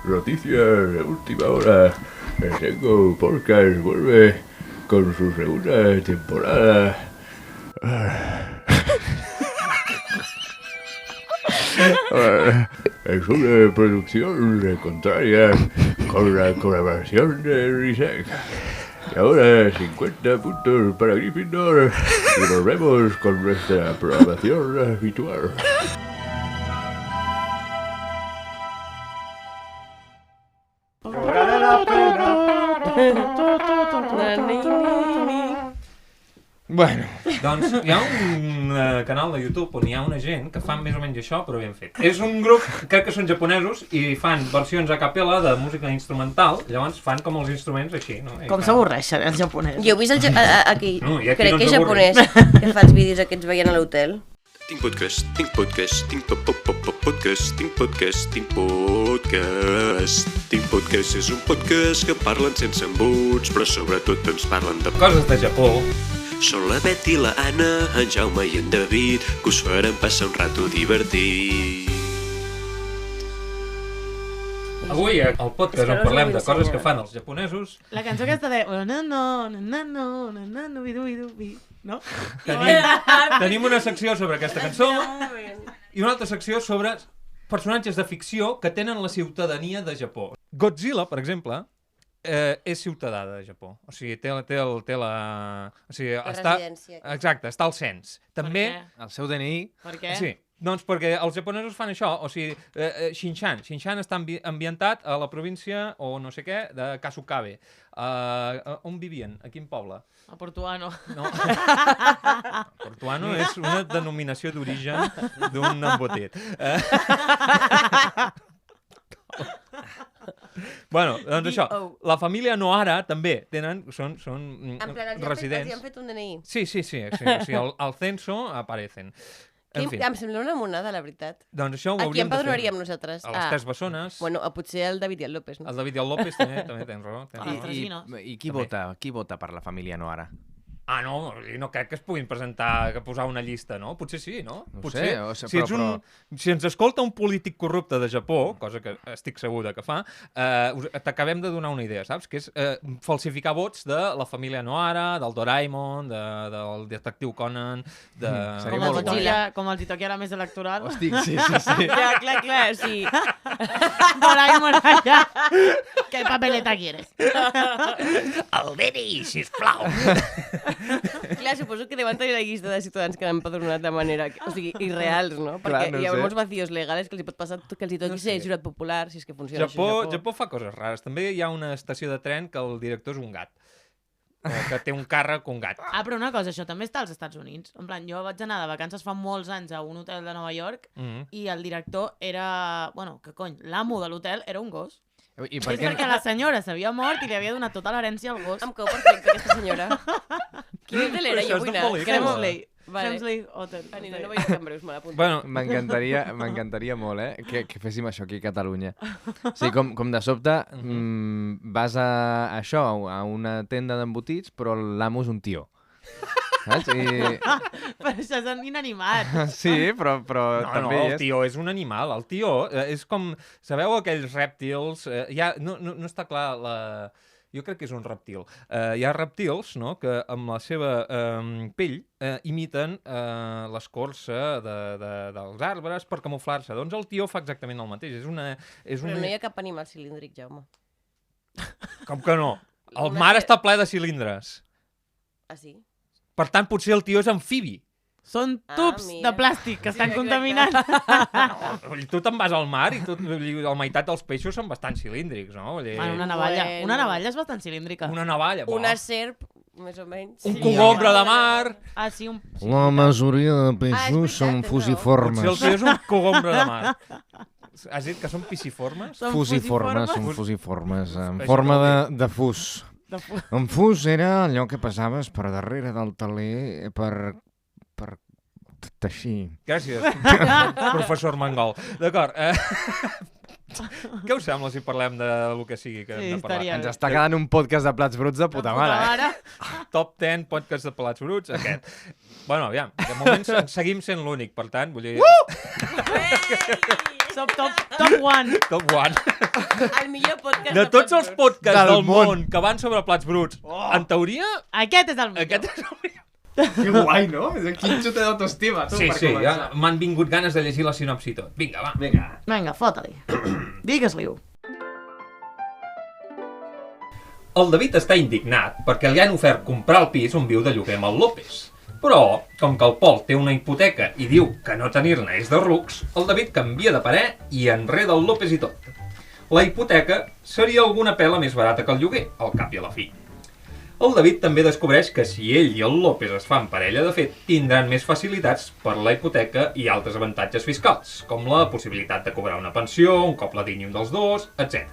Noticias de última hora. Tengo Podcast vuelve con su segunda temporada. Es una producción de Contrarias con la colaboración de Risek. Y ahora 50 puntos para Gryffindor y nos vemos con nuestra programación habitual. Bueno, doncs hi ha un canal de YouTube on hi ha una gent que fan més o menys això, però ben fet. És un grup, crec que són japonesos, i fan versions a capella de música instrumental, llavors fan com els instruments així, no? Com s'avorreixen els japonesos? Jo he vist aquí, No, i aquí crec no que ens és japonès, que fa els vídeos aquests veient a l'hotel. Tinc podcast, tinc podcast, tinc podcast, tinc podcast, tinc podcast. Tinc podcast és un podcast que parlen sense embuts, però sobretot ens parlen de Coses de Japó. Són la Bet i la Anna, en Jaume i en David, que us faran passar un rato divertit. Avui al podcast on parlem de coses que fan els japonesos. La cançó aquesta de... No? Tenim una secció sobre aquesta cançó i una altra secció sobre personatges de ficció que tenen la ciutadania de Japó. Godzilla, per exemple, és ciutadà de Japó. O sigui, té la... O sigui, està... residència. Exacte, està al cens. També... El seu DNI... Per què? Sí, doncs perquè els japonesos fan això, o sigui, Shinshan està ambientat a la província, o no sé què, de Kasukabe. On vivien? A quin poble? A Portuano. No. Portuano és una denominació d'origen d'un embotit. Bueno, doncs això, la família Nohara també són En plan, residents. els han fet un DNI. Sí, o sigui, al censo aparecen. En fi, Em sembla una monada, la veritat. doncs això ho Aquí hauríem de fer. empadronaríem nosaltres. A les Tres Bessones, Bueno, potser el David i el López, no? el David i el López també tens raó. A les Tres Vinos. I qui També. vota? Qui vota per la família Nohara? Ah, no crec que es puguin presentar, que posar una llista, no? Potser sí, no? No ho Potser, sé, si, si ens escolta un polític corrupte de Japó, cosa que estic segura que fa, t'acabem de donar una idea, saps? Que és falsificar vots de la família Nohara, del Doraemon, del detectiu Conan, de... Seria Com molt els, toqui, com els hi toqui ara més electoral. Hosti, sí. Clar, sí. Doraemon allà. ¿Qué papeleta quieres? El DNI, sisplau! Clar, suposo que deuen tenir la llista de ciutadans que han empadronat de manera... O sigui, irreals, no? Perquè no hi ha sé. molts vacíos legals que els hi pot passar que els hi toqui No ser sé. jurat popular, si és que funciona això a Japó fa coses rares. També hi ha una estació de tren que el director és un gat. Que té un càrrec, un gat. Ah, però una cosa, això també està als Estats Units. En plan, jo vaig anar de vacances fa molts anys a un hotel de Nova York i el director era... Bueno, que cony, l'amo de l'hotel era un gos. I És per què... perquè la senyora s'havia mort i li havia donat tota l'herència al gos. Em cau perfecte, aquesta senyora. Quin hotel era? Això Jo és vull de anar. pel·lícula. Cremsley. Vale. Hemsley Hotel. Anina, no vaig a Cambrils, me l'apunto. Bueno, M'encantaria molt, que féssim això aquí a Catalunya. Sí, com de sobte vas a això, a una tenda d'embotits, però l'amo és un tio. Saps? Però això és inanimat. Sí, però també el tio és un animal. El tio és com... Sabeu aquells rèptils? No està clar Jo crec que és un rèptil. Hi ha rèptils, no?, que amb la seva pell imiten l'escorça dels arbres per camuflar-se. Doncs el tio fa exactament el mateix. Però no hi ha cap animal cilíndric, Jaume. Com que no? El mar està ple de cilindres. Ah, sí? Per tant, potser el tio és amfibi. Són tubs mira. de plàstic que estan contaminant. Tu te'n vas al mar i la meitat dels peixos són bastant cilíndrics, no? Bueno, una navalla. Bueno. Una navalla és bastant cilíndrica. Una navalla. Una serp, més o menys. Un cogombre de mar. Ah, sí, un... La majoria de Ah, és peixos veritat, són no. fusiformes. Potser el tio és un cogombre de mar. Has dit que són pisciformes? Són Fusiformes, són Fus- fusiformes, en Això forma vol de fus. En fus era allò que passaves per darrere del taler per teixir. Gràcies, professor Mangol. D'acord. Què us sembla si parlem del que sigui que hem de parlar? estaria Ens bé. està quedant un podcast de plats bruts de puta mare. Top 10 podcast de pelats bruts, aquest. Bueno, aviam, de moment seguim sent l'únic, per tant, vull dir... Top one. Top one. El millor podcast De tots els podcasts Del del món món que van sobre plats bruts, en teoria, Aquest és el millor. aquest és el millor. Que guai, no? Quin xute d'autoestima, tu, Sí, per sí, començar. ja m'han vingut ganes de llegir la sinopsi i tot. Vinga, va. Vinga. Vinga, fota-li. Digues-li-ho. El David està indignat perquè li han ofert comprar el pis on viu de lloguer amb el López. Però, com que el Pol té una hipoteca i diu que no tenir-ne és de rucs, el David canvia de parer i enreda el López i tot. La hipoteca seria alguna pela més barata que el lloguer, al cap i a la fi. El David també descobreix que si ell i el López es fan parella de fet, tindran més facilitats per la hipoteca i altres avantatges fiscals, com la possibilitat de cobrar una pensió, un cop la digni un dels dos, etc.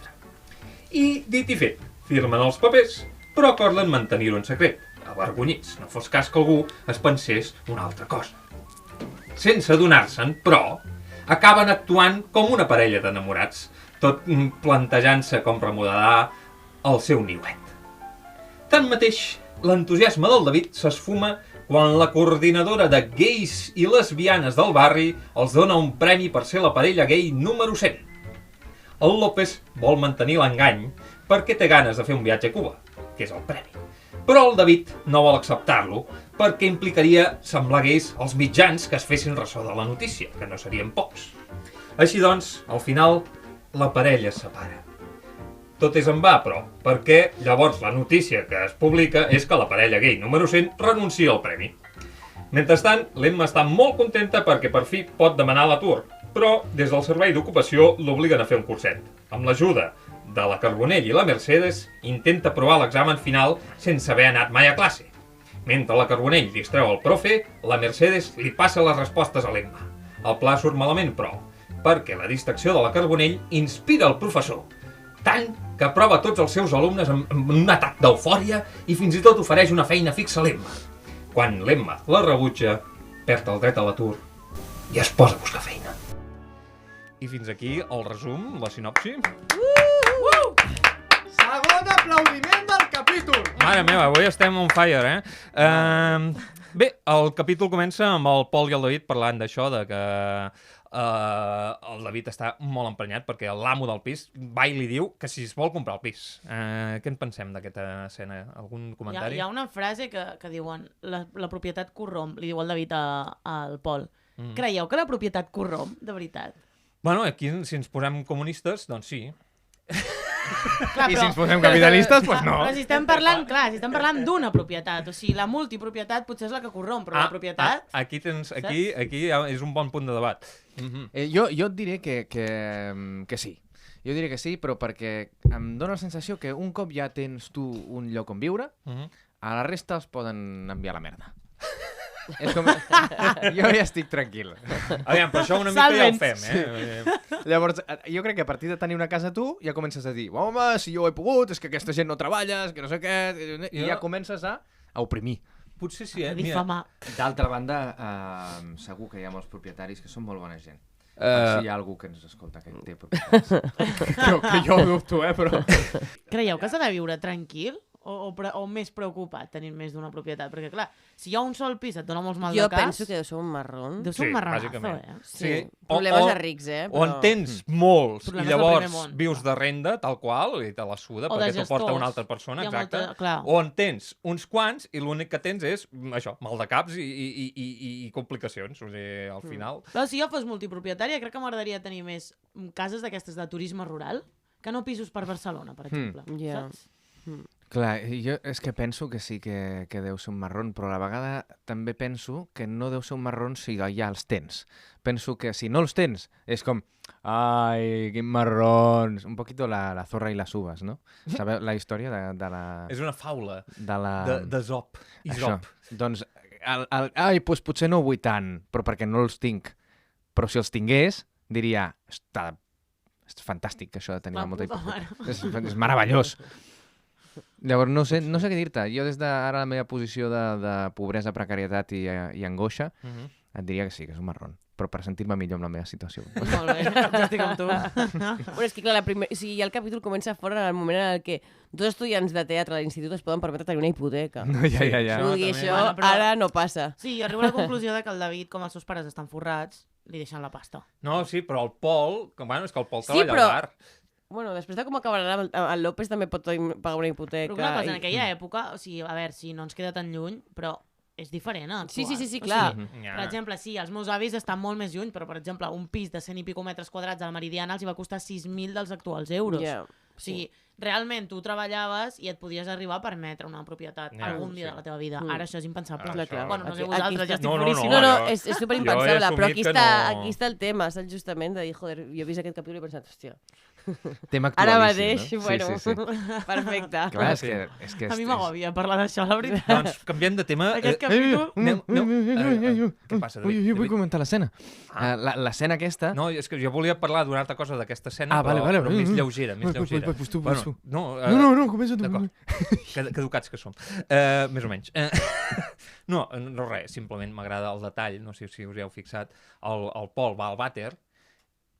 I, dit i fet, firmen els papers, però acorden mantenir-ho en secret, avergonyits, no fos cas que algú es pensés una altra cosa. Sense adonar-se'n, però, acaben actuant com una parella d'enamorats, tot plantejant-se com remodelar el seu niuet. Tanmateix, l'entusiasme del David s'esfuma quan la coordinadora de gais i lesbianes del barri els dona un premi per ser la parella gay número 100. El López vol mantenir l'engany perquè té ganes de fer un viatge a Cuba, que és el premi. Però el David no vol acceptar-lo perquè implicaria semblar gais als mitjans que es fessin ressò de la notícia, que no serien pocs. Així doncs, al final, la parella es separa. Tot és en va, però, perquè llavors la notícia que es publica és que la parella gay número 100 renuncia al premi. Mentrestant, l'Emma està molt contenta perquè per fi pot demanar l'atur, però des del servei d'ocupació l'obliguen a fer un curset. Amb l'ajuda de la Carbonell i la Mercedes, intenta provar l'examen final sense haver anat mai a classe. Mentre la Carbonell distreu el profe, la Mercedes li passa les respostes a l'Emma. El pla surt malament, però, perquè la distracció de la Carbonell inspira el professor, tant que aprova tots els seus alumnes amb un atac d'eufòria i fins i tot ofereix una feina fixa a l'Emma. Quan l'Emma la rebutja, perd el dret a l'atur i es posa a buscar feina. I fins aquí el resum, la sinopsi. Segon aplaudiment del capítol! Mare meva, avui estem on fire, Bé, el capítol comença amb el Pol i el David parlant d'això, de que el David està molt emprenyat perquè l'amo del pis va i li diu que si es vol comprar el pis. Què en pensem d'aquesta escena? Algun comentari? Hi ha una frase que diuen la propietat corromp, li diu el David al Pol. Creieu que la propietat corromp, de veritat? Bueno, aquí, si ens posem comunistes, doncs sí. Clar, I si ens posem capitalistes, doncs no. Però si estem parlant d'una propietat, o sigui, la multipropietat potser és la que corromp, però la propietat... Aquí és un bon punt de debat. Jo et diré que sí. Jo diré que sí, però perquè em dóna la sensació que un cop ja tens tu un lloc on viure, a la resta els poden enviar a la merda. És com... Jo ja estic tranquil. Aviam, però això una mica ja ho fem, Llavors, jo crec que a partir de tenir una casa tu, ja comences a dir, home, si jo he pogut, és que aquesta gent no treballa, és que no sé què... I ja comences a oprimir. Potser sí, A difamar. D'altra banda, segur que hi ha molts propietaris que són molt bona gent. Si hi ha algú que ens escolta que té propietats. que jo ho dubto, però... Creieu que s'ha de viure tranquil? O més preocupat tenint més d'una propietat? Perquè, clar, si hi ha un sol pis et dona molts mal de Jo cas... penso que deu ser un marrón. Deu ser un marronazo, bàsicament. Sí. Problemes de rics, O en tens molts Problemes i del llavors primer món. vius de renda, tal qual, i te la suda O perquè de t'ho porta gestors. una altra persona, Hi ha exacte. clar. O en tens uns quants i l'únic que tens és, això, mal de caps i complicacions. O sigui, al final... Però si jo fos multipropietària, crec que m'agradaria tenir més cases d'aquestes de turisme rural que no pisos per Barcelona, per exemple. Ja. Saps? Clar, jo és que penso que sí que deu ser un marrón, però a la vegada també penso que no deu ser un marrón si ja els tens. Penso que si no els tens, és com, ai, quin marrons, un poquito la zorra i les uvas, no? Sabeu la història de la... És una faula de la... de Zop. Això. Doncs, ai, doncs potser no ho vull tant, però perquè no els tinc. Però si els tingués, diria, és fantàstic això de tenir La molta puta hipoteca. És meravellós. Llavors, no sé què dir-te. Jo des d'ara la meva posició de pobresa, precarietat i angoixa, et diria que sí, que és un marrón. Però per sentir-me millor amb la meva situació. Molt bé, jo estic amb tu. Bueno, és que clar, o sigui, el capítol comença fora en el moment en què dos estudiants de teatre a l'institut es poden permetre tenir una hipoteca. No, ja. Vull dir, també. això Bueno, però- ara no passa. Sí, jo arribo a la conclusió de que el David, com els seus pares estan forrats, li deixen la pasta. No, sí, però el Pol... Bueno, és que el Pol Sí, treballa però- al bar. Bueno, després de com acabarà, el López també pot pagar una hipoteca. Però una cosa, en aquella època, o sigui, a veure, si no ens queda tan lluny, però és diferent, Sí, actual. sí, O clar. sigui, per exemple, sí, els meus avis estan molt més lluny, però, per exemple, un pis de 100 i pico metres quadrats a la Meridiana els hi va costar 6.000 dels actuals euros. Ja. O sigui, realment tu treballaves i et podies arribar a permetre una propietat Ja, algun dia sí. de la teva vida. Ara això és impensable. Ara, clar. Bueno, no sé Aquí vosaltres, està. ja estic No, no, puríssima. No, jo- és jo superimpensable, he però assumit que no- aquí està el tema, saps, justament, de dir, joder, jo he vist aquest capítol i he pensat, hòstia, Tema ara actualíssim, mateix, no? bueno, Sí, sí, sí. perfecte. Clar, és que A mi m'agòbia parlar d'això, la veritat. Doncs, canviem de tema. Aquest capítol... Què passa, David? Ui, vull David? comentar l'escena. L'escena aquesta... No, és que jo volia parlar d'una altra cosa d'aquesta escena, Ah, vale, però, vale, però vale. més lleugera, més lleugera. Pues tu, Bueno, tu. no, No, comença tu. D'acord. Que educats que som. Més o menys. No, res, simplement m'agrada el detall, no sé si us hi heu fixat, el Pol va al vàter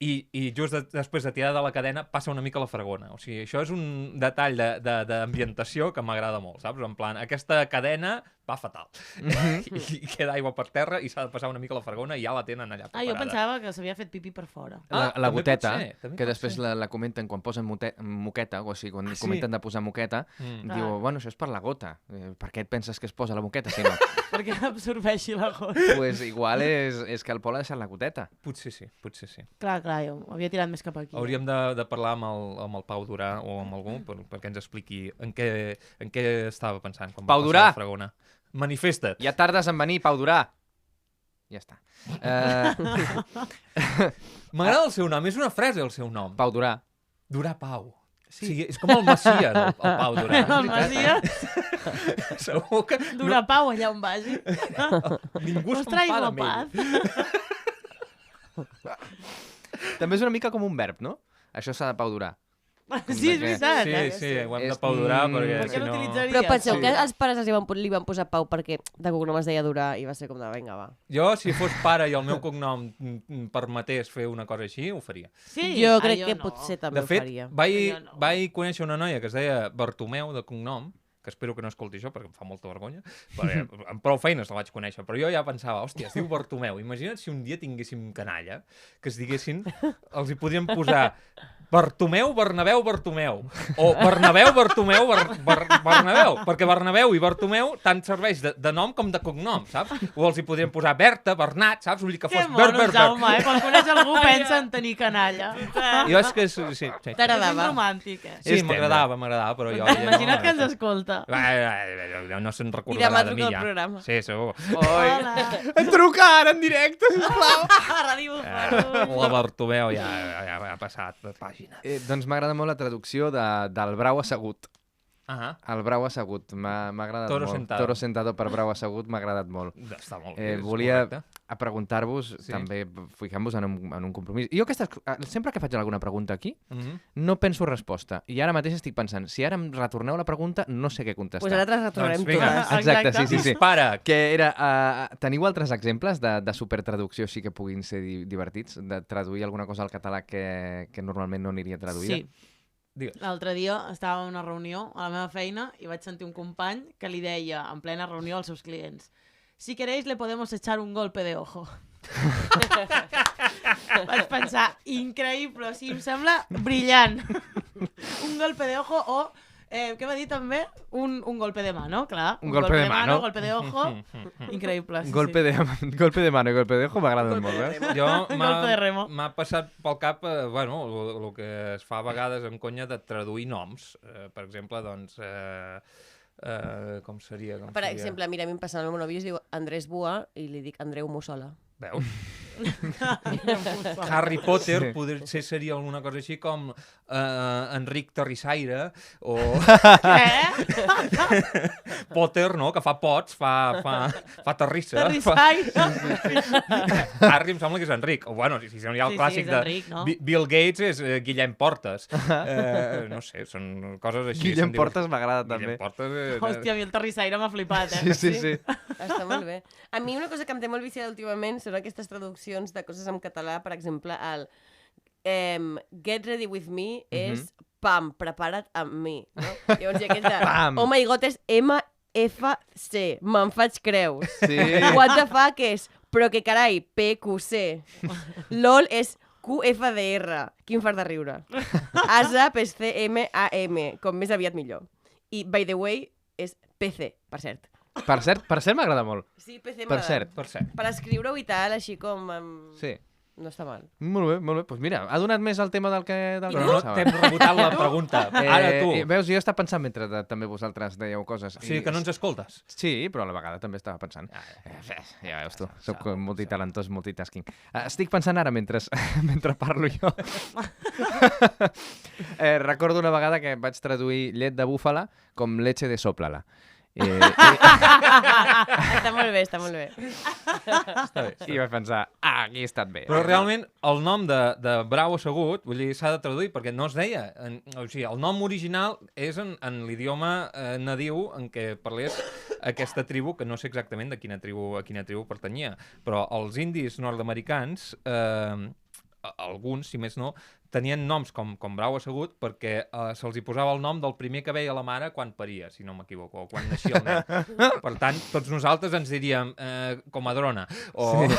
i just després de tirar de la cadena passa una mica la fregona. O sigui, això és un detall d'ambientació que m'agrada molt, saps? En plan, aquesta cadena va fatal. I queda aigua per terra i s'ha de passar una mica la fregona i ja la tenen allà preparada. jo pensava que s'havia fet pipí per fora. La també pot goteta, ser, també que pot després ser. la comenten quan posen moqueta, o sigui, quan Ah, sí? comenten de posar moqueta, diu, bueno, això és per la gota. Per què et penses que es posa la moqueta, si no? Perquè absorbeixi la gota. Pues igual és que el Pol ha deixat la goteta. Potser sí, potser sí. Clar, jo havia tirat més cap aquí. Hauríem de parlar amb el Pau Durà o amb algú perquè ens expliqui en què estava pensant quan va Pau passar Durà! la fregona. Manifesta't. Ja tardes en venir, Pau Durà. Ja està. M'agrada el seu nom, és una frase el seu nom. Pau Durà. Durà Pau. Sí. O sigui, és com el Messias, el Pau Durà. El Messias, Segur que d'una pau allà on vagi. ningú Us traigo s'enfada amb ell. paz. També és una mica com un verb, no? Això s'ha de Pau Durà. Sí, és veritat. Sí, ho hem de És- Pau Durà perquè Per què si no... l'utilitzaries? Però penseu Sí. que els pares li van posar Pau perquè de cognom es deia Durà i va ser com de, vinga, va. Jo, si fos pare i el meu cognom permetés fer una cosa així, ho faria. Sí? Jo Ah, crec que no. potser també De fet, ho faria. vaig Jo no. conèixer una noia que es deia Bartomeu, de cognom, que espero que no escolti això perquè em fa molta vergonya, perquè amb prou feines la vaig conèixer, però jo ja pensava, hòstia, es diu Bartomeu. Imagina't si un dia tinguéssim canalla, que es diguessin, els hi podríem posar Bartomeu, Bernabéu, Bartomeu. O Bernabéu, Bartomeu, Bernabéu. Perquè Bernabéu i Bartomeu tant serveix de nom com de cognom, saps? O els hi podríem posar Berta, Bernat, saps? Vull dir que Que fos mono, Jaume, Quan coneix algú pensa en tenir canalla. Jo és que... Sí. És ben T'agradava. romàntic, Sí, És m'agradava, però jo... ja Imagina't que ens no, escolta. no se'n I recordarà demà de mi truca al ja. programa. Sí, segur. Hola. Em truca ara en directe, sisplau. Ràdio La Bartomeu ja ha passat de pàgina. Doncs m'agrada molt la traducció del brau assegut. Ah, El brau assegut, m'ha agradat Toro molt. sentado. Toro sentado per brau assegut m'ha agradat molt. està molt bé. és Volia correcte. a preguntar-vos, Sí. també ficant-vos en un compromís. Jo sempre que faig alguna pregunta aquí, Mhm. no penso resposta. I ara mateix estic pensant, si ara em retorneu la pregunta, no sé què contestar. Pues ara te les retornarem Doncs vinga. totes. Exacte, sí. Dispara! Que era, teniu altres exemples de supertraducció així que puguin ser divertits? De traduir alguna cosa al català que normalment no aniria traduïda? Sí. Digues. L'altre dia estava en una reunió a la meva feina i vaig sentir un company que li deia en plena reunió als seus clients: si queréis le podemos echar un golpe de ojo. Vaig pensar, increïble, o sigui, em sembla brillant. Un golpe de ojo o, què va dir també? Un golpe de mano, clar. Un golpe de mano. golpe de ojo. Increïble. Sí, Golpe de mano i golpe de ojo m'agraden molt, eh? Jo Golpe de remo. m'ha passat pel cap, bueno, el que es fa a vegades en conya de traduir noms. Per exemple, doncs... com seria? Per exemple, mira, a mi em passa el meu nòvio es diu Andrés Bua i li dic Andreu Mussola. Veus? Harry Potter potser seria alguna cosa així com Enric Terrissaire o Potter, no? Que fa pots, fa terrissa. Terrissaire. Harry em sembla que és Enric. O bueno, si no hi ha el Sí, clàssic és de Enric, no? Bill Gates és Guillem Portes. No sé, són coses així. Guillem se'n diu. Portes m'agrada també. Guillem Portes... Hòstia, a mi el terrissaire m'ha flipat, eh? Sí. Està molt bé. A mi una cosa que em té molt viciada últimament són aquestes traduccions de coses en català. Per exemple, el Get Ready With Me és pam, prepara't amb mi. No? Llavors hi ha aquell de Pam. oh my god, és MFC, me'n faig creus. Sí. What the fuck és Però que carai, PQC. LOL és QFDR. Quin fart de riure. ASAP és CMAM, com més aviat millor. I, by the way, és PC, per cert. Per cert m'agrada molt. Sí, PC Per cert. Per cert. Per escriure-ho i tal, així com... Sí. No està mal. Molt bé, molt bé. Doncs mira, ha donat més el tema del que Però no t'hem rebotat la pregunta. Ara tu. Veus, jo estava pensant mentre també vosaltres dèieu coses. O sigui que no ens escoltes. Sí, però a la vegada també estava pensant. Ja veus tu, soc multitalentós, multitasking. Estic pensant ara mentre parlo jo. Recordo una vegada que vaig traduir llet de búfala com leche de sóplala. Està molt bé, està molt bé. Està bé. I vaig pensar, aquí he estat bé. Però realment el nom de Brau Assegut, vull dir, s'ha de traduir perquè no es deia. O sigui, el nom original és en l'idioma nadiu en què parlés aquesta tribu, que no sé exactament a quina tribu pertanyia, però els indis nord-americans, alguns, si més no, tenien noms com Brau Assegut perquè se'ls hi posava el nom del primer que veia la mare quan paria, si no m'equivoco, o quan naixia el nen. Per tant, tots nosaltres ens diríem comadrona, o... Sí.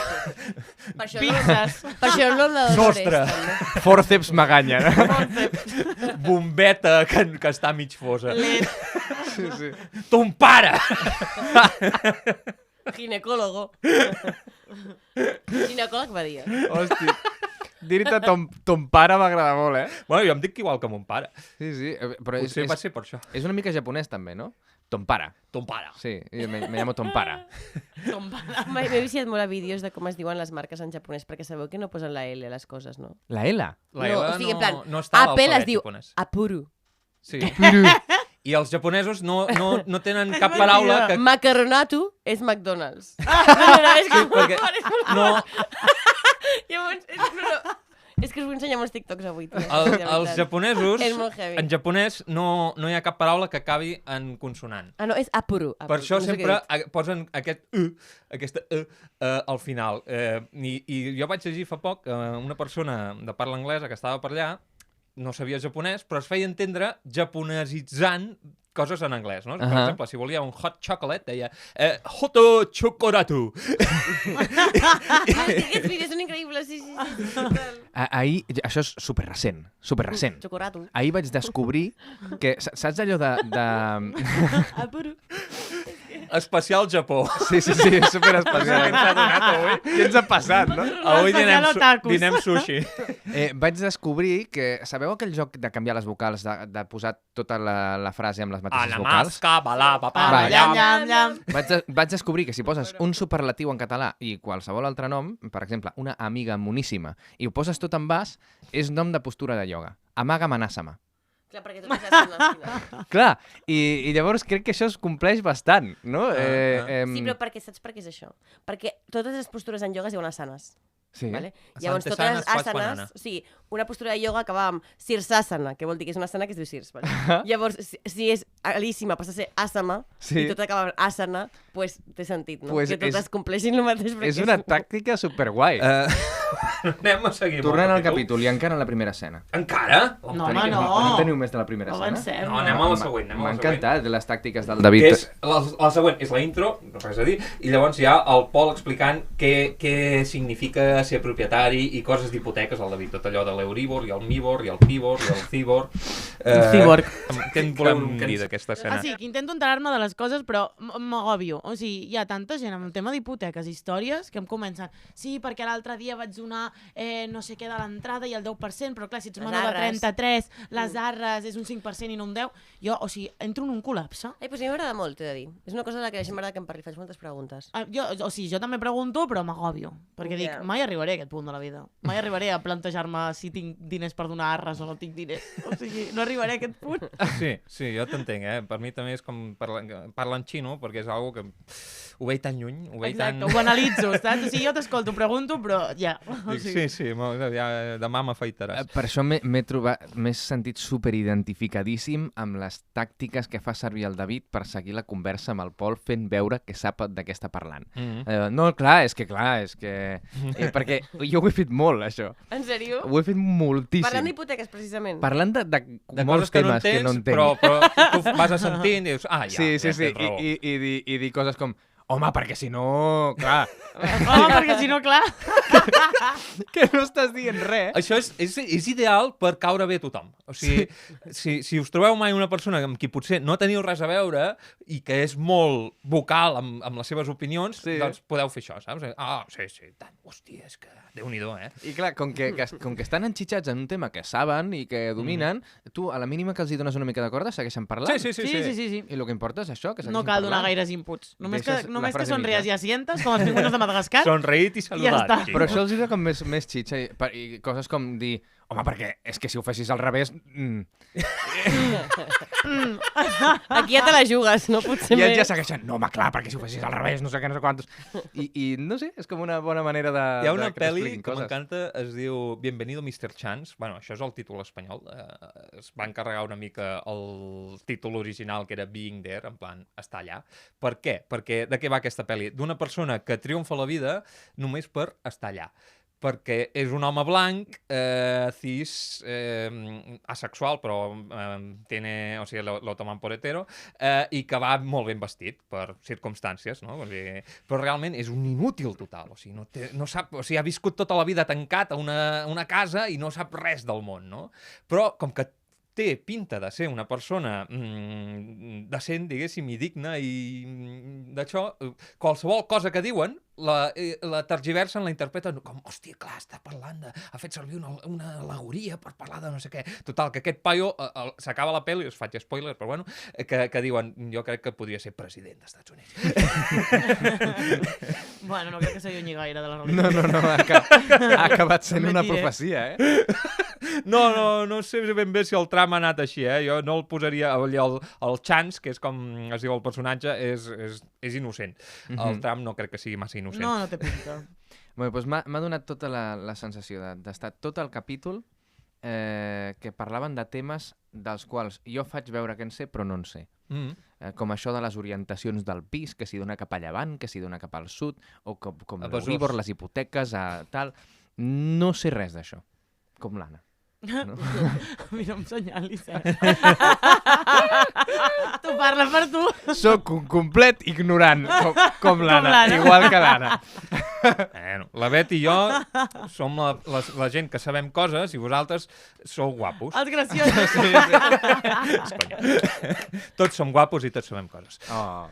Pizzas. Per això el nom de Sostre. Forceps maganya. Bombeta, que està mig fosa. Sí, sí. Ton pare! Ginecòlogo. Ginecòleg va dir. Hosti. Dir-te ton pare m'agrada molt, Bueno, jo em dic igual que mon pare. Sí, sí. Però Potser va ser per això. és una mica japonès també, no? Ton pare. Ton pare. Sí, me llamo ton pare. M'he viciat molt a vídeos de com es diuen les marques en japonès, perquè sabeu que no posen la L a les coses, no? La L? La No, L o sigui, en plan, no està a Apple es l'alfabet diu japonès. Apuru. Sí. I els japonesos no tenen cap paraula que... Macaronatu és McDonald's. Perquè no, Llavors, és que us vull ensenyar uns TikToks avui. els japonesos, És molt heavy. en japonès no hi ha cap paraula que acabi en consonant. Ah, no, és Apuru. Per això no sé sempre què he dit. posen aquesta al final. I jo vaig llegir fa poc una persona de parla anglesa que estava per allà, no sabia japonès, però es feia entendre japonesitzant coses en anglès, no? Per exemple, si volia un hot chocolate, deia hoto chocolatu. Aquests vídeos són increïbles, sí. Ahir, això és superrecent. Chocoratu. Ahir vaig descobrir que, saps allò de... Apuru. Especial Japó. Sí, superespecial. Què ens ha passat, no? Avui Especial otakus. dinem sushi. Vaig descobrir que... Sabeu aquell joc de canviar les vocals, de posar tota la frase amb les mateixes vocals? Alamasca, balà, papà, Va, ballam. Llam, llam. Vaig descobrir que si poses un superlatiu en català i qualsevol altre nom, per exemple, una amiga moníssima, i ho poses tot en bas, és nom de postura de ioga. Amaga manàssama. Clar, perquè tot és al final. Clar, i llavors crec que això es compleix bastant, no? Sí, però saps per què és això? Perquè totes les postures en ioga es diuen asanes. Sí. Vale? Llavors, Asante totes les sanas, fas banana. asanes... Sí, una postura de ioga acaba amb sirsasana, que vol dir que és una asana que es diu sirs. Vale? Llavors, si és alíssima, passa a ser asama, Sí. i tot acaba amb asana, pues té sentit, no? Pues que totes és- compleixin el mateix. És una tàctica superguai. Anem a seguir. Tornant al capítol, i encara en la primera escena. Encara? No, home, no. No teniu més de la primera No escena? avancem. No, anem a la següent. M'ha encantat les tàctiques del David. Que és, la següent és la intro, no res a dir, i llavors hi ha el Pol explicant què significa ser propietari i coses d'hipoteques al David. Tot allò de l'Euribor, i el Mibor, i el Pibor, i el Cibor. Ciborg. Què en volem dir d'aquesta escena? Ah, sí, que intento enterar-me de les coses, però m'agobio. O sigui, hi ha tanta gent amb el tema d'hipoteques, històries, que em comencen, sí, perquè l'altre dia vaig donar no sé què de l'entrada i el 10%, però clar, si ets Les menor de arres. 33, les arres és un 5% i no un 10%, jo, o sigui, entro en un col·lapse. Ai, pues a mi m'agrada molt, t'he de dir. És una cosa de la que deixem m'agrada que em parli, faig moltes preguntes. Jo també pregunto, però m'agobio, perquè dic, Ja. mai arribaré a aquest punt de la vida. Mai arribaré a plantejar-me si tinc diners per donar arres o no tinc diners. O sigui, no arribaré a aquest punt. Sí, jo t'entenc, Per mi també és com parlar en xino, perquè és algo que ho veig tan lluny, ho veig Exacte, tan... ho analitzo, saps? O sigui, jo t'escolto, pregunto, però ja. O Dic, sigui, sí, ja, demà m'afaitaràs. Per això m'he sentit superidentificadíssim amb les tàctiques que fa servir el David per seguir la conversa amb el Pol fent veure que sap de què està parlant. No, clar, és que... perquè jo ho he fet molt, això. En sèrio? Ho he fet moltíssim. Parlant d'hipoteques, precisament. Parlant de De molts coses que no temes que no entens, entenc. però tu vas assentint i dius, ja Sí, tens raó. I dir coses com, Home, perquè si no... Clar, Home, perquè si no, clar... que no estàs dient res. Això és ideal per caure bé a tothom. O sigui, si us trobeu mai una persona amb qui potser no teniu res a veure i que és molt vocal amb les seves opinions, doncs podeu fer això, saps? Sí, tant. Hòstia, és que Déu-n'hi-do, I clar, com que estan enxitxats en un tema que saben i que dominen, tu, a la mínima que els hi dones una mica de corda, segueixen parlant. Sí. I el que importa és això, que segueixin No cal donar parlant. gaires inputs. Només Deixes que la frase somries mitja. i asientes, com els pingüinos de Madagascar. Sonreït i Ja saludat. està. Sí. Però això els hi fa com més xitxa i coses com dir, home, perquè és que si ho fessis al revés... Aquí ja te la jugues, no? Potser I ells més. ja segueixen, no, home, clar, perquè si ho fessis al revés, no sé què, no sé quantos... I no sé, és com una bona manera de... Hi ha una que pel·li t'expliquin que coses. m'encanta, es diu Bienvenido Mr. Chance. Bueno, això és el títol espanyol. Es va encarregar una mica el títol original, que era Being There, en plan, estar allà. Per què? Perquè de què va aquesta pel·li? D'una persona que triomfa a la vida només per estar allà. Perquè és un home blanc, cis, asexual, però o sigui, lo toman por hetero, i que va molt ben vestit per circumstàncies, no? O sigui, però realment és un inútil total, o sigui, no sap, o sigui, ha viscut tota la vida tancat a una casa i no sap res del món, no? Però com que té pinta de ser una persona decent, diguéssim, i digna, i d'això, qualsevol cosa que diuen la tergiversen, la interpreten com, hòstia, clar, està parlant ha fet servir una al·legoria per parlar de no sé què. Total, que aquest paio s'acaba la pel·li, us faig spoiler, però bueno, que diuen, jo crec que podria ser president dels Estats Units. Bueno, no crec que s'allunyi gaire de la realitat. No, ha acabat sent una Mentiré. profecia, No sé ben bé si el tram ha anat així, Jo no el posaria... El Chance, que és com es diu el personatge, és innocent. El tram no crec que sigui massa innocent. No té pinta. Bé, doncs m'ha donat tota la sensació d'estar tot el capítol que parlaven de temes dels quals jo faig veure que en sé, però no en sé. Com això de les orientacions del pis, que si dona cap a llevant, que si dona cap al sud, o com A Besòs. l'Euríbor, les hipoteques, tal... No sé res d'això, com l'Anna. No? Mira, em senyalis, Tu parla per tu. Soc un complet ignorant, com l'Anna, l'Anna. igual que l'Anna. Bueno, la Bet i jo som la gent que sabem coses i vosaltres sou guapos. Els graciosos. Tots som guapos i tots sabem coses. Oh.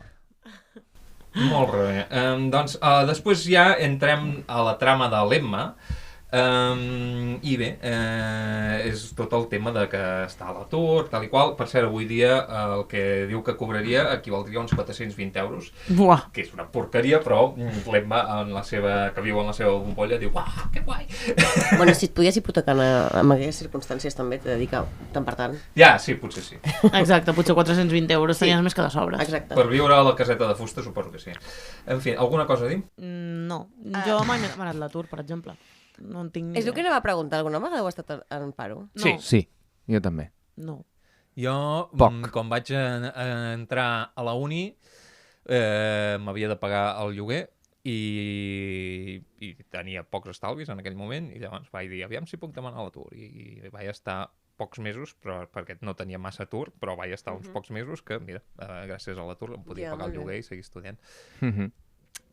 Molt bé. Doncs després ja entrem a la trama de l'Emma. I bé, és tot el tema de que està a l'atur, tal i qual. Per cert, avui dia el que diu que cobraria equivaldria a uns 420 euros, Buah. que és una porqueria, però l'Emma, que viu en la seva bombolla, diu, uah, que guai! Bueno, si et podies hipotecar en aquelles circumstàncies també, t'he de dir que tant per tant. Ja, sí, potser sí. Exacte, potser 420 euros Sí. tenies més que de sobres. Exacte. Per viure a la caseta de fusta suposo que sí. En fi, alguna cosa a dir? No, jo mai m'he demanat l'atur, per exemple. No en tinc ni És el idea. que anava a preguntar. Alguna vegada heu estat en paro? No. Sí, jo també. No. Jo, Poc. quan vaig entrar a la uni, m'havia de pagar el lloguer i tenia pocs estalvis en aquell moment i llavors vaig dir, aviam si puc demanar l'atur. I vaig estar pocs mesos, però perquè no tenia massa atur, però vaig estar uns pocs mesos que, mira, gràcies a l'atur em podia Ja, pagar el molt bé. lloguer i seguir estudiant.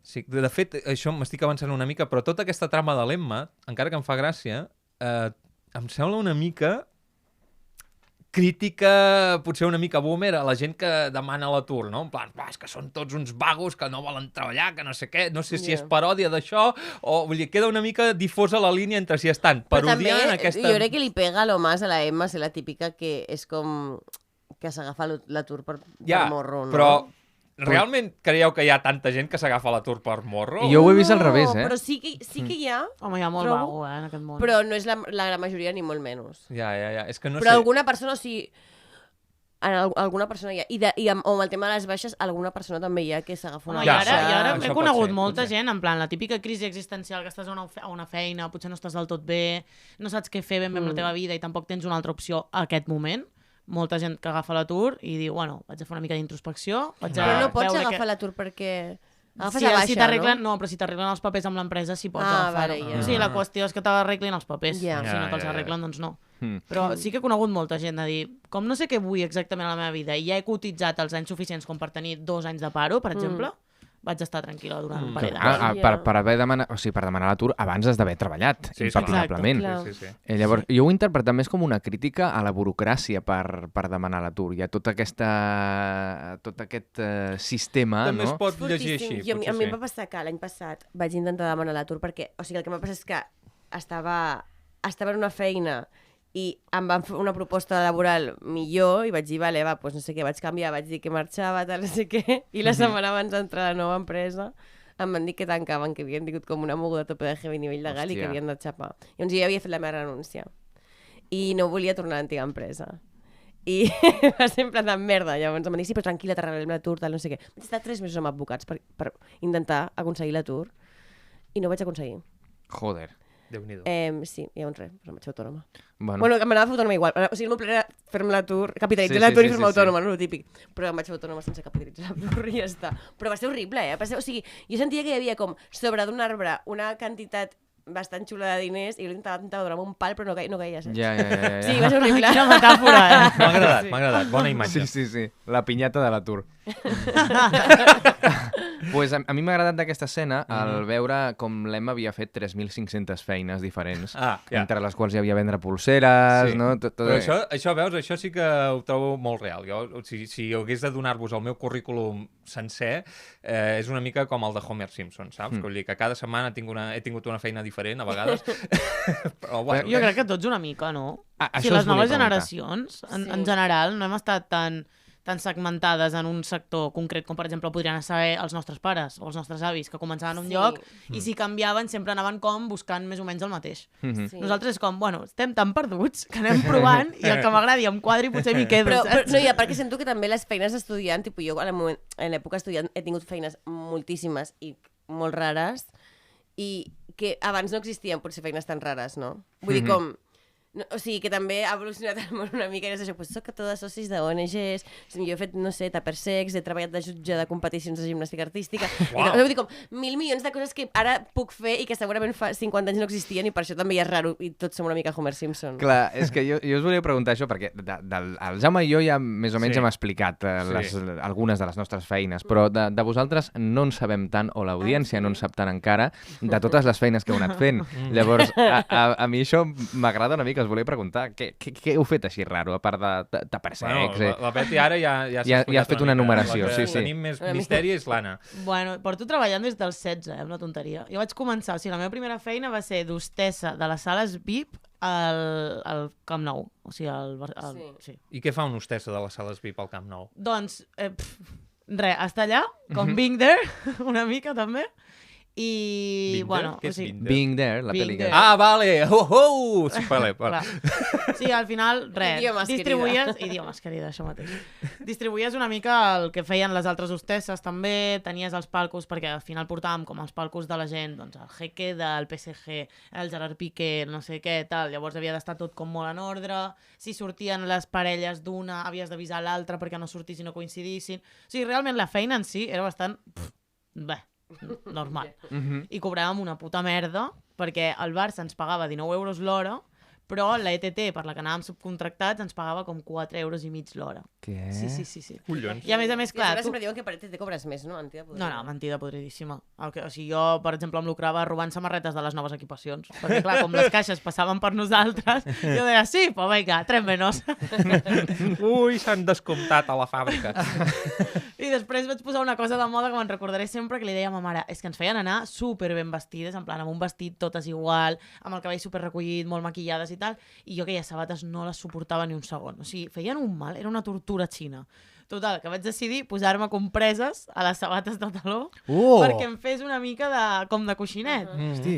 Sí, de fet, això m'estic avançant una mica, però tota aquesta trama de l'Emma, encara que em fa gràcia, em sembla una mica crítica, potser una mica boomer, a la gent que demana l'atur, no? En plan, és que són tots uns vagos que no volen treballar, que no sé què, no sé si és paròdia d'això, o vull dir, queda una mica difosa la línia entre si estan Però també, parodiant aquesta... jo crec que li pega lo más a la Emma ser la típica que és com que s'agafa l'atur per morro, no? Però realment creieu que hi ha tanta gent que s'agafa l'atur per morro? Jo ho he vist al revés, Però sí que hi ha, Home, hi ha molt Trobo- vago, en aquest món. però no és la gran majoria ni molt menys. Ja, és que no Però sé... alguna persona, o sigui, alguna persona hi ha. I amb el tema de les baixes, alguna persona també hi ha que s'agafa una Home, Ja, i ara això he pot conegut ser, molta pot ser. gent, en plan, la típica crisi existencial, que estàs a una feina, potser no estàs del tot bé, no saps què fer ben bé amb la teva vida i tampoc tens una altra opció a aquest moment. Molta gent que agafa l'atur i diu, bueno, vaig a fer una mica d'introspecció, vaig a Però no pots veure agafar l'atur perquè... Agafes Sí, a baixa, si t'arreglen, no? però si t'arreglen els papers amb l'empresa sí pots Ah, agafar-ho. vale, ja. Sí, la qüestió és que t'arreglin els papers. Ja. Si no Ja, te'ls ja. arreglen, doncs no. Mm. Però sí que he conegut molta gent a dir, com no sé què vull exactament a la meva vida i ja he cotitzat els anys suficients com per tenir 2 anys de paro, per exemple, vaig estar tranquil·la durant un parell d'anys. Per haver demanat, o sigui, per demanar l'atur abans has d'haver treballat, impecablement. Exacte, Llavors, jo ho interpreto més com una crítica a la burocràcia per demanar l'atur. Hi ha tot aquest sistema, També es no? pot llegir així, A mi potser em va passar que l'any passat vaig intentar demanar l'atur perquè, o sigui, el que m'ha passat és que estava en una feina i em van fer una proposta laboral millor i vaig dir, vale, va, doncs no sé què, vaig canviar, vaig dir que marxava, tal, no sé què, i la setmana abans d'entrar a la nova empresa em van dir que tancaven, que havien tingut com una moguda a tope de heavy nivell legal i que havien de xapar. Llavors jo ja havia fet la meva renúncia i no volia tornar a l'antiga empresa. I va ser en plan de merda. Llavors em van dir, sí, però tranquil·la, t'arreglarem l'atur, tal, no sé què. Vaig estar 3 mesos amb advocats per intentar aconseguir l'atur i no ho vaig aconseguir. Joder. Déu-n'hi-do. Sí, llavors res, em vaig fer autònoma. Bueno, Que m'anava a fer autònoma igual. O sigui, el meu plan era fer-me l'atur, capitalitzar Sí, l'atur sí, i fer-me sí, autònoma, no? El típic. Però em vaig fer autònoma sense capitalitzar l'atur i ja està. Però va ser horrible, O sigui, jo sentia que hi havia com sobre d'un arbre una quantitat bastant xula de diners i jo intentava donar-me un pal però no caia, saps? ja. Sí, va ser horrible. Quina metàfora, M'ha agradat, bona imatge. Sí. La pinyata de l'atur. Pues a mi m'ha agradat d'aquesta escena el veure com l'Emma havia fet 3.500 feines diferents, entre les quals hi havia vendre pulseres, no? Però això, veus, això sí que ho trobo molt real. Jo, si hagués de donar-vos el meu currículum sencer, és una mica com el de Homer Simpson, saps? Vull dir que cada setmana he tingut una feina diferent, a vegades. Però, bueno, Jo crec que tots una mica, no? Això Si les us volia noves preguntar. generacions, en general, no hem estat tan segmentades en un sector concret com, per exemple, podrien ser els nostres pares o els nostres avis, que començaven a un lloc i si canviaven sempre anaven com buscant més o menys el mateix. Sí. Nosaltres és com, bueno, estem tan perduts que anem provant i el que m'agradi em quadri potser m'hi quedo, Però saps? no, i a part que sento que també les feines d'estudiant, tipus jo en l'època estudiant he tingut feines moltíssimes i molt rares i que abans no existien potser feines tan rares, no? Vull dir, com... No, o sigui, que també ha evolucionat el món una mica i és això, pues soc tota socis d'ONGs, jo he fet, no sé, tuppersecs, he treballat de jutge de competicions de gimnàstica artística, vull dir, com 1.000 milions de coses que ara puc fer i que segurament fa 50 anys no existien i per això també ja és raro i tots som una mica Homer Simpson. Clar, és que jo us volia preguntar això, perquè el Jaume i jo ja més o menys hem explicat algunes de les nostres feines, però de vosaltres no en sabem tant, o l'audiència no en sap tant encara, de totes les feines que heu anat fent. Llavors, a mi això m'agrada una mica, us volia preguntar, què heu fet així raro, a part de tuppersecs? Bueno, la Beti ara ja s'ha Ja has fet una enumeració, La que sí. tenim més misteri és l'Anna. Bueno, porto treballant des dels 16, una tonteria. Jo vaig començar, o sigui, la meva primera feina va ser d'hostessa de les sales VIP al Camp Nou. O sigui, sí. I què fa una hostessa de les sales VIP al Camp Nou? Doncs, res, estar allà, com being there, una mica també. I, bueno, Què o és sigui... Being There, la Being pel·li. There. Ah, vale! Sí, vale. Clar. Sí, al final, res, Idiomes, distribuïes... Idiomes, querida, això mateix. Distribuïes una mica el que feien les altres hostesses, també, tenies els palcos, perquè al final portàvem com els palcos de la gent, doncs el Jeque del PSG, el Gerard Piqué, no sé què, tal, llavors havia d'estar tot com molt en ordre, si sortien les parelles d'una, havies d'avisar l'altra perquè no sortissin o coincidissin... O sigui, realment la feina en si era bastant... Bé, normal. I cobràvem una puta merda perquè el Barça ens pagava 19 euros l'hora, però la ETT, per la que anàvem subcontractats, ens pagava com 4 euros i mig l'hora. Què? Sí. Collons. I a més, clar... Sempre diuen que per ETT cobres més, no? No, mentida podridíssima. O sigui, jo, per exemple, em lucrava robant samarretes de les noves equipacions. Perquè, clar, com les caixes passaven per nosaltres, jo deia, sí, pues vinga, 3 menos. Ui, s'han descomptat a la fàbrica. I després vaig posar una cosa de moda que me'n recordaré sempre, que li deia a ma mare, és que ens feien anar super ben vestides, en plan, amb un vestit totes igual, amb el cabell super recollit, molt maquillades i tal, i jo aquelles sabates no les suportava ni un segon. O sigui, feien un mal, era una tortura xina. Total, que vaig decidir posar-me compreses a les sabates de taló perquè em fes una mica com de coixinet.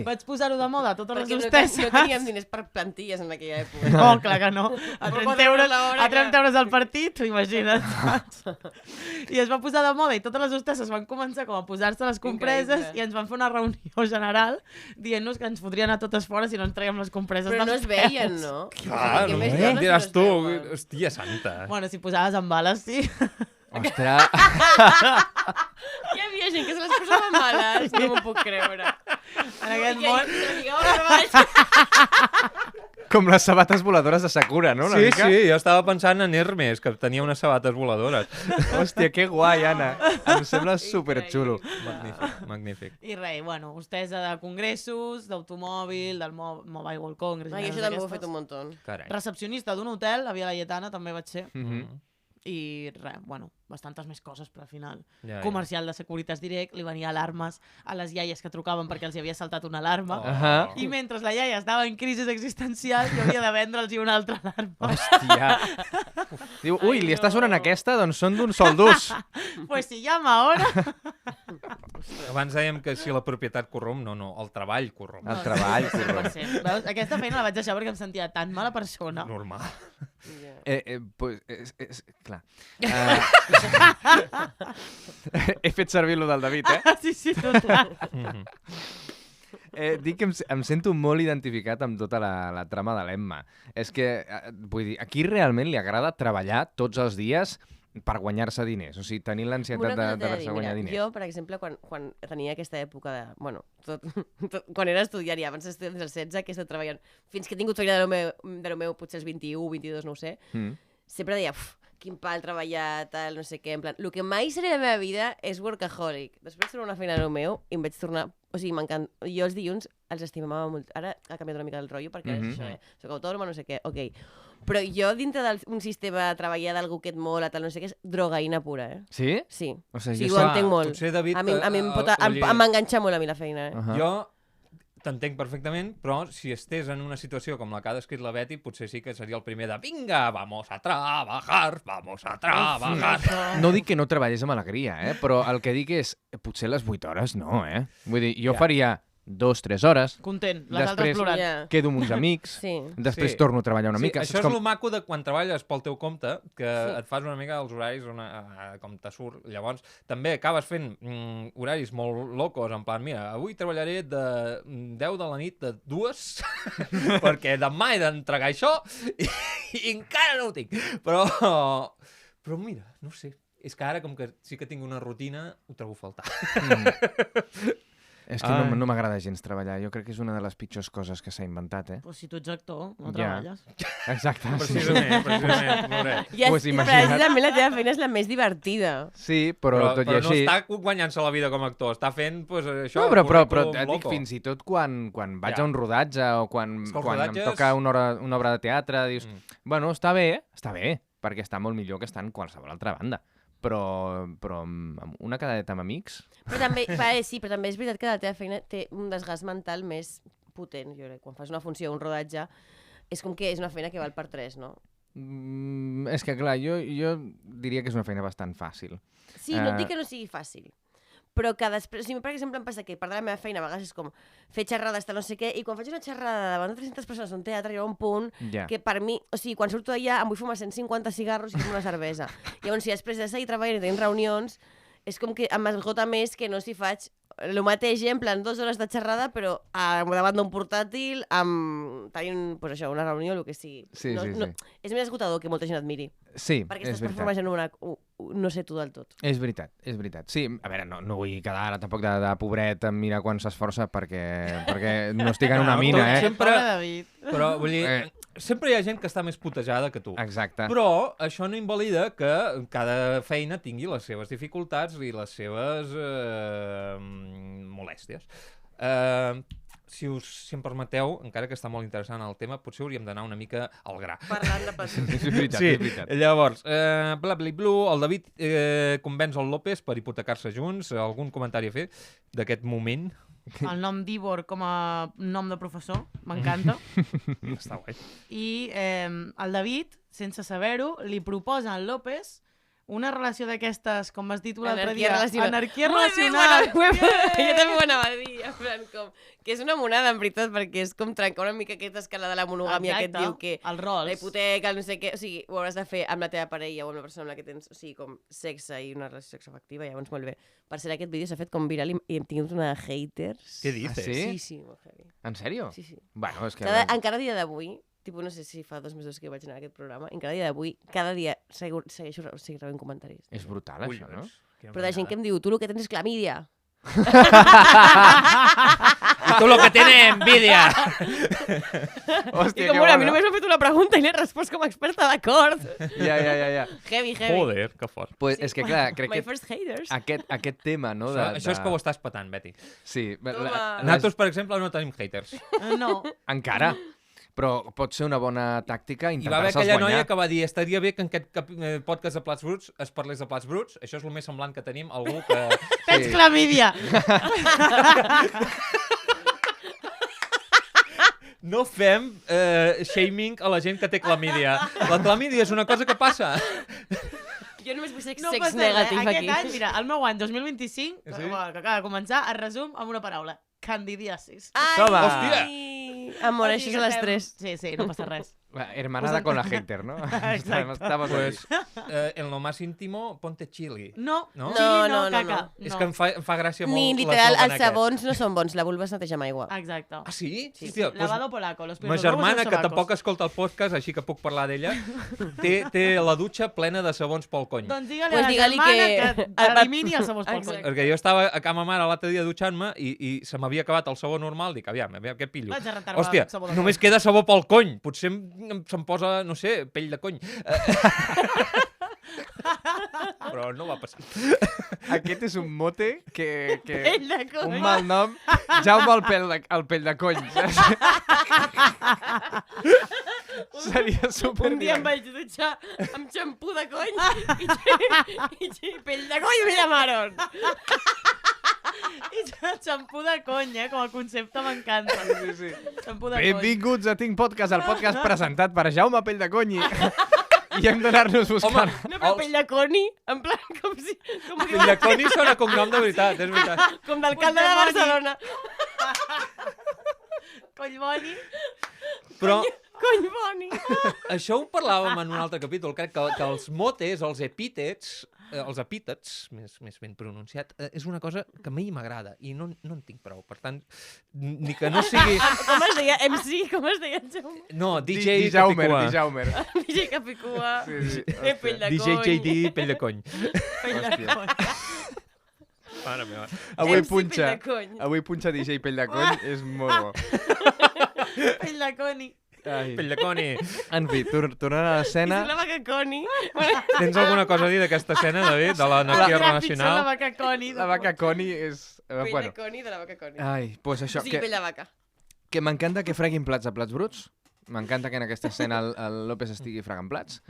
Vaig posar-ho de moda a totes les hostesses. No teníem diners per plantilles en aquella època. No, clar que no. A 30 euros al partit, imagina't. I es va posar de moda i totes les hostesses van començar com a posar-se les compreses i ens van fer una reunió general dient-nos que ens fotrien a totes fora si no ens traiem les compreses Però no dels es veien, peus. no? Clar, Què no més em dones diràs no es tu, veuen? hòstia santa. Bueno, si posaves en bales, sí. Ostres, Hi havia gent que se les posava males, no m'ho puc creure. En aquest món... com les sabates voladores de Sakura, no? Una Sí, mica? sí, jo estava pensant en Hermes, que tenia unes sabates voladores. Hòstia, que guai, Anna. Em sembla superxulo. Magnífic, magnífic. I res, bueno, vostès de congressos, d'automòbil, del Mobile World Congress... Ai, i això merdes també ho he d'aquestes. fet un muntó. Carai. Recepcionista d'un hotel, a Via Laietana, també vaig ser. Mhm. I res, bueno, bastantes més coses, però al final... Ja, ja. Comercial de Securitas Direct, li venia alarmes a les iaies que trucaven perquè els hi havia saltat una alarma. Oh. Ahà. I mentre la iaia estava en crisi existencial, jo havia de vendre'ls una altra alarma. Hòstia. Diu, ui, li està sonant aquesta? Doncs són d'un sol d'ús. Pues si llama ahora... Abans dèiem que si la propietat corromp, no, el treball corromp. El treball, Sí, correcte. 100%. Veus? Aquesta feina la vaig deixar perquè em sentia tan mala persona. Normal. Pues, clar. He fet servir lo del David, Sí, sí, total. Mhm. Dic que em sento molt identificat amb tota la trama de l'Emma. És que, vull dir, aquí realment li agrada treballar tots els dies per guanyar-se diners. O sigui, tenir l'ansietat d'haver-se guanyar diners. Jo, per exemple, quan tenia aquesta època de... Bueno, quan era estudiant i abans d'estudiar des dels 16, que he estat treballant fins que he tingut feina de lo meu potser els 21, 22, no ho sé, sempre deia, quin pal treballar, tal, no sé què, en plan, el que mai seré a la meva vida és workaholic. Després torno a una feina de lo meu i em vaig tornar... O sigui, m'encanta... Jo els dilluns els estimava molt. Ara ha canviat una mica el rotllo perquè és això, soc autònoma, no sé què, ok. Però jo, dintre d'un sistema de treballar d'algú que et mola, tal, no sé què, és drogaïna pura, Sí? Sí. O sigui, Sí, jo ho sé- entenc molt. Potser, David, A mi oye, m'enganxa molt a mi la feina, Ahà. Jo t'entenc perfectament, però si estés en una situació com la que ha descrit la Betty, potser sí que seria el primer de vinga, vamos a trabajar, vamos a trabajar. No dic que no treballés amb alegria, però el que dic és, potser les 8 hores no, Vull dir, jo faria 2-3 hores, Content, les altres Després- plorant. Ja. quedo amb uns amics, Sí. després Sí. torno a treballar una mica. Això és com... el maco de quan treballes pel teu compte, que et fas una mica els horaris com te surt. Llavors, també acabes fent horaris molt locos, en plan, mira, avui treballaré de 10 de la nit a 2, perquè demà he d'entregar això i encara no ho tinc. Però mira, no sé, és que ara com que sí que tinc una rutina, ho trobo a faltar. És que no m'agrada gens treballar. Jo crec que és una de les pitjors coses que s'ha inventat, Pues si tu ets actor, no Ja. treballes. Exacte. Precisament, pobret. I Pues imagina't. precisament la teva feina és la més divertida. Sí, però tot i no així... està guanyant-se la vida com a actor, està fent pues, això. No, però currículum et dic loco. fins i tot quan vaig Ja. a un rodatge o quan, És que els quan em rodatges- toca una obra de teatre, dius, bueno, està bé, perquè està molt millor que estar en qualsevol altra banda. Però amb una quedadeta amb amics... Però també, sí, però també és veritat que la teva feina té un desgast mental més potent, jo crec. Quan fas una funció o un rodatge, és com que és una feina que val per 3, no? És que, clar, jo diria que és una feina bastant fàcil. Sí, no et dic que no sigui fàcil, però que després... O sigui, per exemple, em passa que part de la meva feina a vegades és com fer xerrades, tal, no sé què, i quan faig una xerrada davant de 300 persones a un teatre hi ha un punt Ja. que per mi... O sigui, quan surto d'allà em vull fumar 150 cigarros i fumar una cervesa. Llavors, si després de seguir treballant i tenint reunions, és com que em esgota més que no si faig el mateix, en plan 2 hores de xerrada, però davant d'un portàtil, tenint, pues això, una reunió, el que sigui. Sí, sí, No, sí. és més esgotador que molta gent admiri, Sí, perquè és estàs veritat. performant en no sé tu del tot. És veritat, és veritat. Sí, a veure, no vull quedar ara tampoc de pobret en mirar quan s'esforça perquè no estic en una mina, Sempre- Pobre David. Però, vull dir, sempre hi ha gent que està més putejada que tu. Exacte. Però això no invalida que cada feina tingui les seves dificultats i les seves molèsties. Si em permeteu, encara que està molt interessant el tema, potser hauríem d'anar una mica al gra. Parlant de pacients. És veritat, Sí, és veritat. llavors, bla, bla, bla, el David convenç el López per hipotecar-se junts. Algun comentari a fer d'aquest moment? El nom d'Ivor com a nom de professor, m'encanta. Està guai. I el David, sense saber-ho, li proposa al López una relació d'aquestes, com vas dir tu l'altre dia, anarquia relacional. Jo també ho anava a dir, en plan, que és una monada, en veritat, perquè és com trencar una mica aquesta escala de la monogàmia que et diu que els rols. la hipoteca, el no sé què, o sigui, ho hauràs de fer amb la teva parella o amb la persona amb la que tens, o sigui, com sexe i una relació sexoafectiva, llavors molt bé. Per ser aquest vídeo s'ha fet com viral i hem tingut una de haters. Què dices? sí? Sí, molt heavy. En sèrio? Sí, sí. Bueno, és que... Encara a dia d'avui tipus, no sé si fa 2 mesos que vaig anar a aquest programa, i encara a dia d'avui, cada dia segueixo rebent comentaris. És brutal, això, no? Però de gent que em diu, tu el que tens és clamídia. I tu lo que tienes envidia. Hòstia, I com, a mi només m'ha fet una pregunta i n'he respost com a experta, d'acord? Ja. Heavy. Joder, que fort. Pues és que, clar, crec My que first haters. aquest tema, no? Això és que ho estàs patant, Betty. Sí. Toma. Nosaltres, per exemple, no tenim haters. No. Encara. Però pot ser una bona tàctica Hi va haver intentar-se'ls aquella guanyar. noia que va dir estaria bé que en aquest podcast de Plats Bruts es parlés de Plats Bruts. Això és el més semblant que tenim. Algú que... Tens clamídia! No fem shaming a la gent que té clamídia. La clamídia és una cosa que passa. Jo només vull ser No sex passa negatiu res. aquí. Aquest any, mira, el meu any 2025, Sí? que acaba de començar, es resum amb una paraula. Candidiasis. Ai, Toma. Hòstia. Amor, O això sigui és a les que 3. Sí, no passa res. Hermanada con la hater, ¿no? Estamos Pues, ahí. en lo más íntimo, ponte chili. No, No? chili No, caca. És que em fa gràcia molt Ni literal, l'eslògan els aquest. sabons no són bons, la vulva es neteja amb aigua. Exacte. Ah, sí? Sí, Hòstia, lavado polaco. Los ma primeros germana, huevos que son sobacos. tampoc escolta el podcast, així que puc parlar d'ella, té la dutxa plena de sabons pel cony. Doncs digue-li Pues a la digue-li germana que- que elimini els sabors pel Exacte. coll. Perquè jo estava a ca ma mare l'altre dia dutxant-me i se m'havia acabat el sabó normal, dic, aviam, què pillo? Vaig a rentar-me Hòstia, sabó de només queda sabó pel cony. Potser se'm posa, no sé, pell de cony. Però no va passar. Aquest és un mote que... Pell de cony. Un mal nom. Jaume el pell de cony. saps? Seria super Un dia em vaig dutxar amb xampú de cony i pell de cony me llamaron. I xampú de cony, com a concepte m'encanta. Sí. Xampú de cony. Benvinguts a Tinc Podcast, el podcast presentat per Jaume Pell de Cony. I hem d'anar-nos buscant. No, però pell de coni, en plan com si... Com, Pell de cony sona cognom de veritat, és veritat. com d'alcalde de Barcelona. Coll boni. Però Cony boni. això ho parlàvem en un altre capítol. Crec que els motes, els epítets, més ben pronunciat, és una cosa que a mi m'agrada i no en tinc prou. Per tant, ni que no sigui... Com es deia? MC? Com es deia? Jaume? No, DJ Dijaumer, Capicua. Dijaumer. DJ Capicua. Sí. Pell de DJ cony. JD, pell de cony. Pell de cony. Mare meva. Avui MC punxa. Pell de cony. Avui punxa DJ Pell de Cony és molt bo. Pell de coni. Ai. Pell de cony. En fi, tornant a I l'escena... si la vaca coni. Tens alguna cosa a dir d'aquesta escena, David? De l'anarquia Pitjor la relacional? vaca coni. La vaca Coni és... Pell de Bueno. coni de la vaca coni. Ai, doncs O això, sigui, pell de vaca. que m'encanta que freguin plats a plats bruts. M'encanta que en aquesta escena el López estigui fregant plats.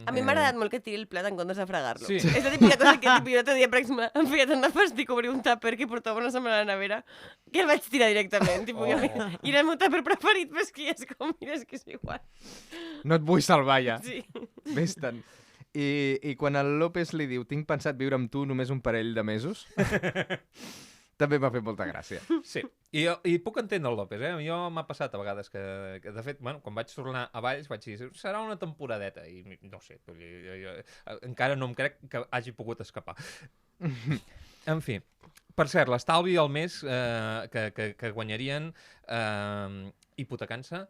A mi m'ha agradat molt que tiri el plat en comptes de fregar-lo. Sí. És la típica cosa que jo l'altre dia, per exemple, em feia tant de fàstic obrir un tàper que portava una setmana a la nevera que el vaig tirar directament. Tipo, I era el meu tàper preferit, però és que ja és com, mira, és que és igual. No et vull salvar ja. Sí. Vés-te'n. I quan el López li diu tinc pensat viure amb tu només un parell de mesos, també m'ha fet molta gràcia. Sí, i puc entendre el López, Jo m'ha passat a vegades que de fet, bueno, quan vaig tornar a Valls vaig dir, serà una temporadeta, i no sé, encara no em crec que hagi pogut escapar. En fi, per cert, l'estalvi al mes que guanyarien hipotecant-se,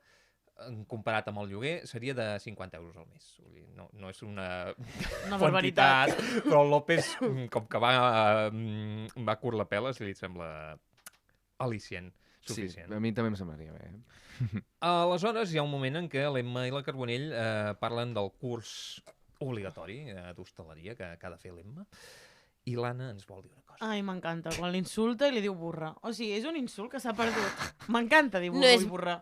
comparat amb el lloguer, seria de 50 euros al mes. Vull dir, no és una barbaritat. quantitat, però el López, com que va curt la pela, li sembla al·licient, suficient. Sí, a mi també em semblaria bé. Aleshores, hi ha un moment en què l'Emma i la Carbonell parlen del curs obligatori d'hostaleria que ha de fer l'Emma, i l'Anna ens vol dir una cosa. Ai, m'encanta, quan l'insulta i li diu burra. O sigui, és un insult que s'ha perdut. M'encanta dir burro No és- i burra.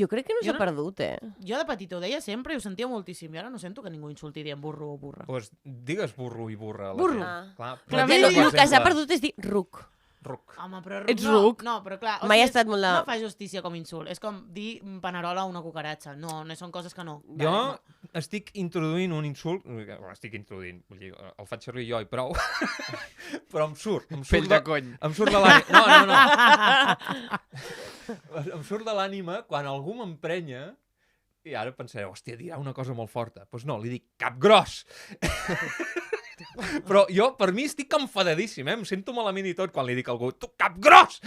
Jo crec que no Jo s'ha no- perdut, Jo de petita ho deia sempre i ho sentia moltíssim. I ara no sento que ningú insulti dient burro o burra. Doncs digues burro i burra. a la Burro. gent. Ah. Clar, Clar, per El exemple, que s'ha perdut és dir ruc. Ruc. Home, però Ets no, ruc. No, però clar... Mai ha estat molt de- No fa justícia com insult. És com dir panerola a una cucaratxa. No, són coses que no. Jo estic introduint un insult, estic introduint, vull dir, el faig servir jo i prou, però em surt Pell de cony. Em surt de l'ànima. No. Em surt de l'ànima quan algú m'emprenya i ara pensaré, hòstia, dirà una cosa molt forta. Doncs no, li dic cap gros. Però jo, per mi, estic enfadadíssim, Em sento malament i tot quan li dic a algú, tu, cap gros!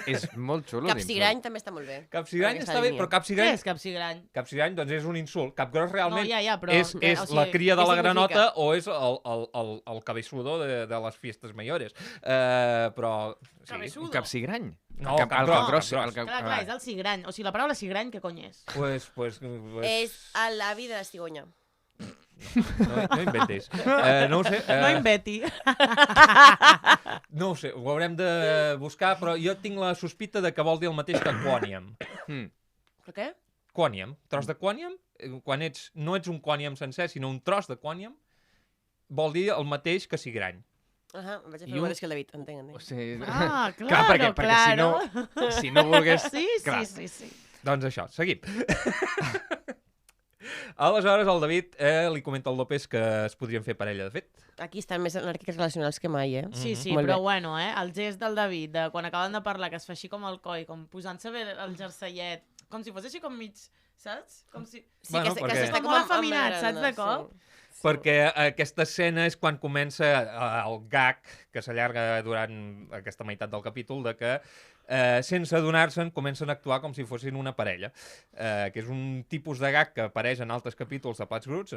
És molt xulo. Capsigrany també està molt bé. Capsigrany En està aquesta bé, línia. però Què capsigrany... és capsigrany? Capsigrany, doncs és un insult. Capgros realment No, ja, però... és o sigui, la cria de què la granota significa? o és el cabeçudo de les fiestes mayores. Però... Sí. Cabeçudo. Un capsigrany. No, el capgros. Clar, és el cigrany. O sigui, la paraula cigrany, què cony és? Pues, És l'avi de la cigonya. no inventis. No ho sé. No inventi. No ho sé, ho haurem de buscar, però jo tinc la sospita de que vol dir el mateix que quòniam. Però què? Quòniam, tros de quòniam, quan no ets un quòniam sencer, sinó un tros de quòniam, vol dir el mateix que cigrany. Vaig a fer I el un- mateix que el David, entenc. O sigui... Ah, Clar, perquè si no volgués... Sí, Clar. sí. Doncs això, seguim. Aleshores, el David li comenta al López que es podrien fer parella, de fet. Aquí estan més anàrquics relacionals que mai, Sí, sí, Molt però bé. bueno, el gest del David, de quan acaben de parlar, que es fa així com el coi, com posant-se bé el jerseillet, com si fos així com mig, saps? Com si... Sí, Bueno, que perquè- s'està Com molt afeminat, saps, de cop? Perquè aquesta escena és quan comença el gag que s'allarga durant aquesta meitat del capítol de que, sense adonar-se'n, comencen a actuar com si fossin una parella. Que és un tipus de gag que apareix en altres capítols de Plats Bruts.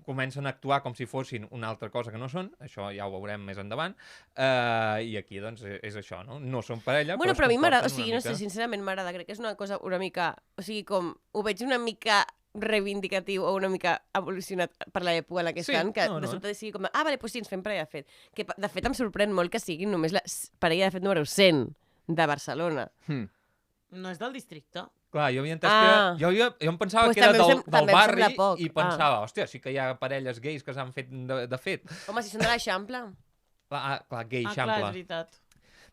Comencen a actuar com si fossin una altra cosa que no són. Això ja ho veurem més endavant. I aquí, doncs, és això, no? No són parella, Bueno, es però a mi m'agrada, o comporten sigui, una no sé, mica- sincerament m'agrada, crec que és una cosa una mica, o sigui, com, ho veig una mica reivindicatiu o una mica evolucionat per l'època en la que Sí, estan, que no. de sobte sigui com, vale, doncs sí, ens fem parella de fet. Que, de fet, em sorprèn molt que siguin només la parella de fet número 100 de Barcelona. No és del districte. Clar, jo havia entès Ah. que... Jo em pensava Pues que era també em del sem- també em barri sembla poc. i pensava, hòstia, sí que hi ha parelles gais que s'han fet de fet. Home, si són de l'Eixample. Clar, gay, Clar, xample. és veritat.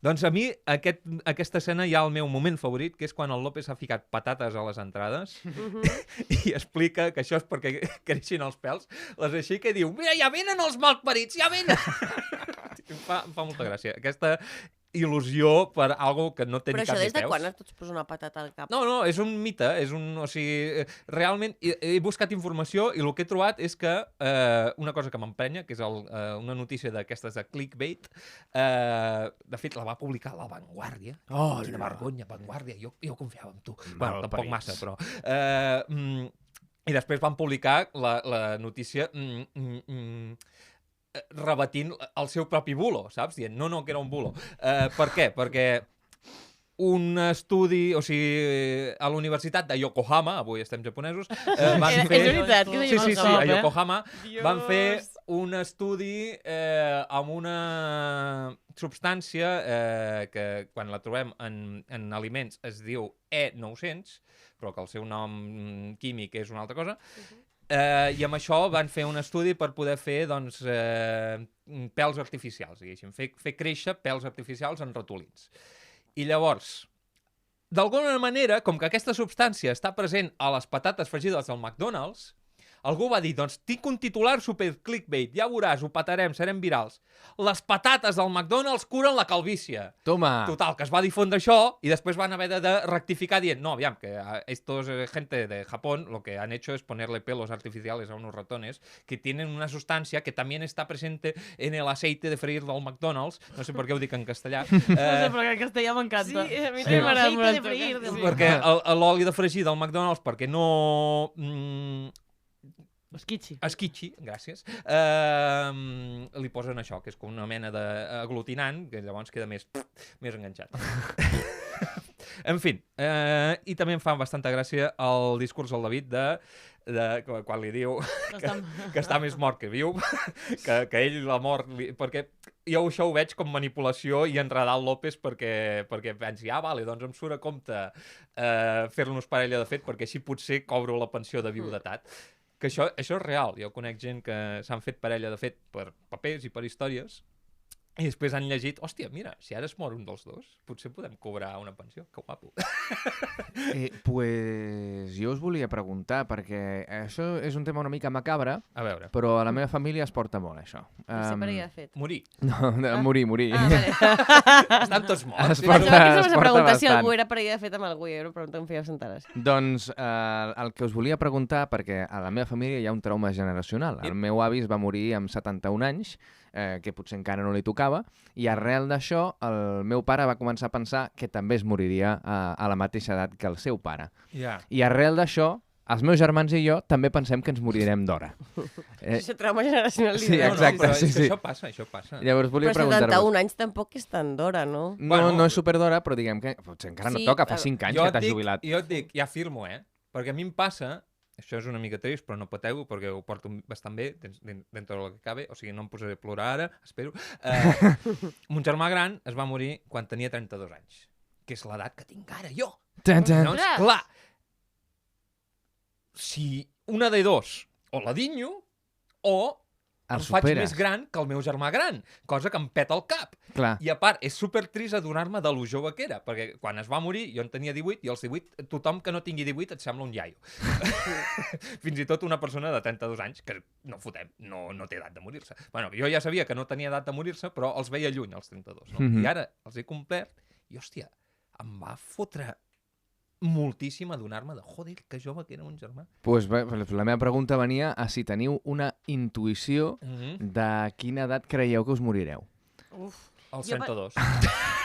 Doncs a mi aquesta escena hi ha el meu moment favorit, que és quan el López ha ficat patates a les entrades i explica que això és perquè creixin els pèls, les aixeca i diu, mira, ja venen els malparits, ja venen! em fa molta gràcia. Aquesta il·lusió per algo que no té Però ni això cap ni des de peus. quan tots posa una patata al cap? No, és un mite, o sigui, realment he buscat informació i el que he trobat és que una cosa que m'emprenya, que és una notícia d'aquestes de clickbait, de fet la va publicar La Vanguardia. Oh, Quina vergonya, Vanguardia, jo confiava en tu. Bueno, Mal tampoc parits. massa, però... I després van publicar la notícia rebatint el seu propi bulo, saps? Dient, no, que era un bulo. Per què? Perquè un estudi, o sigui, a la Universitat de Yokohama, avui estem japonesos, van És fer... veritat que Sí, tenim a Yokohama van fer Dios. un estudi amb una substància que quan la trobem en aliments es diu E900, però que el seu nom químic és una altra cosa, i amb això van fer un estudi per poder fer doncs, pèls artificials, diguéssim, fer créixer pèls artificials en ratolins. I llavors, d'alguna manera, com que aquesta substància està present a les patates fregides del McDonald's, algú va dir, doncs tinc un titular super clickbait, ja veuràs, ho patarem, serem virals. Les patates del McDonald's curen la calvície. Toma! Total, que es va difondre això i després van haver de rectificar dient, no, aviam, que estos gente de Japón lo que han hecho es ponerle pelos artificiales a unos ratones que tienen una sustancia que también está presente en el aceite de freír del McDonald's. No sé per què ho dic en castellà. No sé, però en castellà m'encanta. Sí, a mi Sí, també m'agrada m'agrada molt. de freír, Sí. Perquè l'oli de fregir del McDonald's, perquè no... Esquitxi. esquitxi, gràcies, li posen això, que és com una mena d'aglutinant, que llavors queda més enganxat. En fi, i també em fa bastanta gràcia el discurs del David quan li diu que està més mort que viu, que ell la mort... Perquè jo això ho veig com manipulació i enredar el López perquè pensi, vale, doncs em surt a compte fer-nos parella de fet, perquè així potser cobro la pensió de viudetat. Que això és real. Jo conec gent que s'han fet parella de fet per papers i per històries i després han llegit, hòstia, mira, si ara es mor un dels dos, potser podem cobrar una pensió. Que guapo. Pues jo us volia preguntar, perquè això és un tema una mica macabre, A veure, però a la meva família es porta molt, això. Sempre hi ha fet. morir. No, morir. Vale. Estan tots morts. Es sí. porta- Pensava que es ens vas porta preguntar si bastant. algú era parella de fet amb algú, era una pregunta que em feia sentares. Doncs el que us volia preguntar, perquè a la meva família hi ha un trauma generacional. El meu avi es va morir amb 71 anys, que potser encara no li tocava, i arrel d'això el meu pare va començar a pensar que també es moriria a la mateixa edat que el seu pare. Ja. I arrel d'això, els meus germans i jo també pensem que ens morirem d'hora. Això trauma generacional. sí, liderat. exacte, però sí, és que sí. Això passa. Llavors volia Però preguntar-vos... 71 anys tampoc és tan d'hora, no? No és super d'hora, però diguem que potser encara no Sí, et toca, fa 5 anys que t'has jubilat. Jo et dic, ja firmo, Perquè a mi em passa, això és una mica trist, però no pateu, perquè ho porto bastant bé, dintre del que cabe, o sigui, no em posaré a plorar ara, espero. Mon germà gran es va morir quan tenia 32 anys, que és l'edat que tinc ara jo. Llavors, clar, si una de dos, o la dinyo, o em faig més gran que el meu germà gran, cosa que em peta el cap. Clar. I a part, és supertrist adonar-me de lo jove que era, perquè quan es va morir jo en tenia 18 i als 18 tothom que no tingui 18 et sembla un iaio. Fins i tot una persona de 32 anys, que no fotem, no té edat de morir-se. Bueno, jo ja sabia que no tenia edat de morir-se, però els veia lluny, als 32. No? I ara els he complert i, hòstia, em va fotre moltíssim adonar-me de, joder, que jove que era un germà. Pues la meva pregunta venia a si teniu una intuïció de quina edat creieu que us morireu. Uf. Els Jo 32.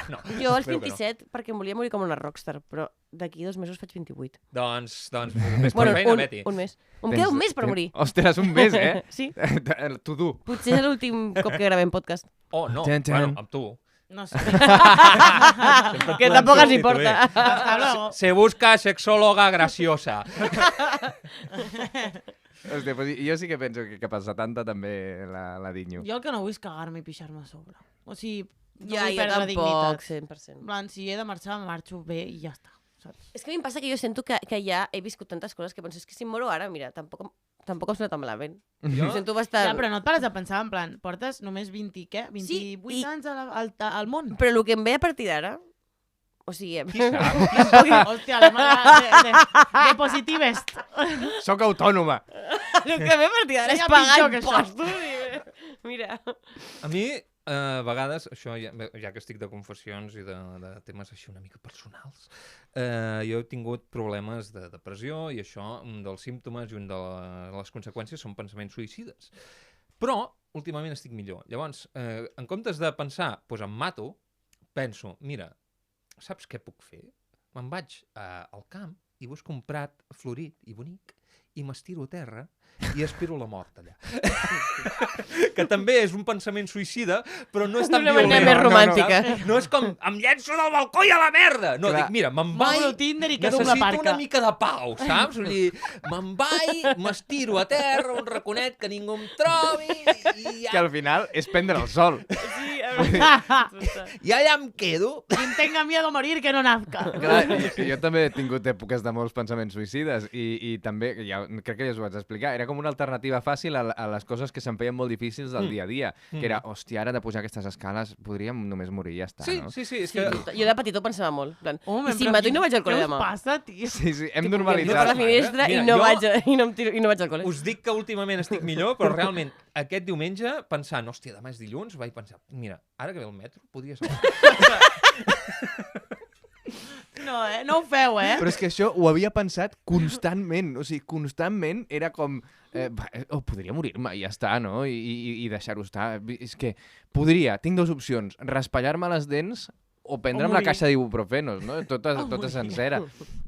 No, Jo als espero que 27, perquè em volia morir com una rockstar, però d'aquí 2 mesos faig 28. Doncs ves per feina, Betty. un mes. Em queda un mes per morir. Ostres, un mes, Sí. Tu dur. Potser és l'últim cop que gravem podcast. Oh, no, Txan, txan. bueno, amb tu. No sé. Que tampoc ens importa. Hasta luego. Se busca sexóloga graciosa. Hòstia, pues jo sí que penso que cap als 70 també la dinyo. Jo el que no vull és cagar-me i pixar-me a sobre. O sigui, no Ja, vull jo perdre tampoc, dignitat. 100%. En plan, si he de marxar, marxo bé i ja està. Saps? És que a mi em passa que jo sento que ja he viscut tantes coses que penso, és que si em moro ara, mira, tampoc em sona tan malament. Jo? Ho sento bastant. Ja, però no et pares a pensar, en plan, portes només 20 i què? 28 Sí, anys al món. Però el que em ve a partir d'ara, o sigui... Qui sap? Hòstia, de positivest. Soc autònoma! El que em ve a partir d'ara Seria és pagar pitjor que això. impostos. Mira. A mi, a vegades, això ja que estic de confessions i de temes així una mica personals, jo he tingut problemes de depressió i això, un dels símptomes i un de les conseqüències són pensaments suïcides. Però, últimament estic millor. Llavors, en comptes de pensar, doncs em mato, penso, mira, saps què puc fer? Me'n vaig al camp i busco un prat florit i bonic i m'estiro a terra i aspiro la mort allà. Que també és un pensament suïcida, però no és tan D'una violent. manera més romàntica. No és com, em llenço del balcó i a la merda! No, Clar. dic, mira, me'n vaig, M'obro Tinder i quedo amb la necessito parca. una mica de pau, saps? Vull dir, me'n vaig, m'estiro a terra, un raconet que ningú em trobi, i Que al final és prendre el sol. Sí, i allà em quedo. Quien tenga miedo a morir, que no nazca. Clar, jo també he tingut èpoques de molts pensaments suïcides i també, crec que ja us ho vaig explicar, era com una alternativa fàcil a les coses que se'm feien molt difícils del dia a dia, que era, hòstia, ara de pujar aquestes escales podríem només morir i ja està, Sí, no? sí, és Sí, que... jo de petit ho pensava molt. En plan, Home, I si però mato i no vaig al col·le Què demà? us passa, tio? Sí, hem No per normalitzat. la finestra Mira, i no jo- vaig al col·le. Us dic que últimament estic millor, però realment aquest diumenge, pensant, hòstia, demà és dilluns, vaig pensar, mira, ara que ve el metro, podria ser... No, no ho feu, Però és que això ho havia pensat constantment, o sigui, constantment era com... podria morir-me i ja està, no? I deixar-ho estar. És que podria, tinc dues opcions, raspallar-me les dents o prendre'm la morir. caixa d'ibuprofenos, no? Tota sencera.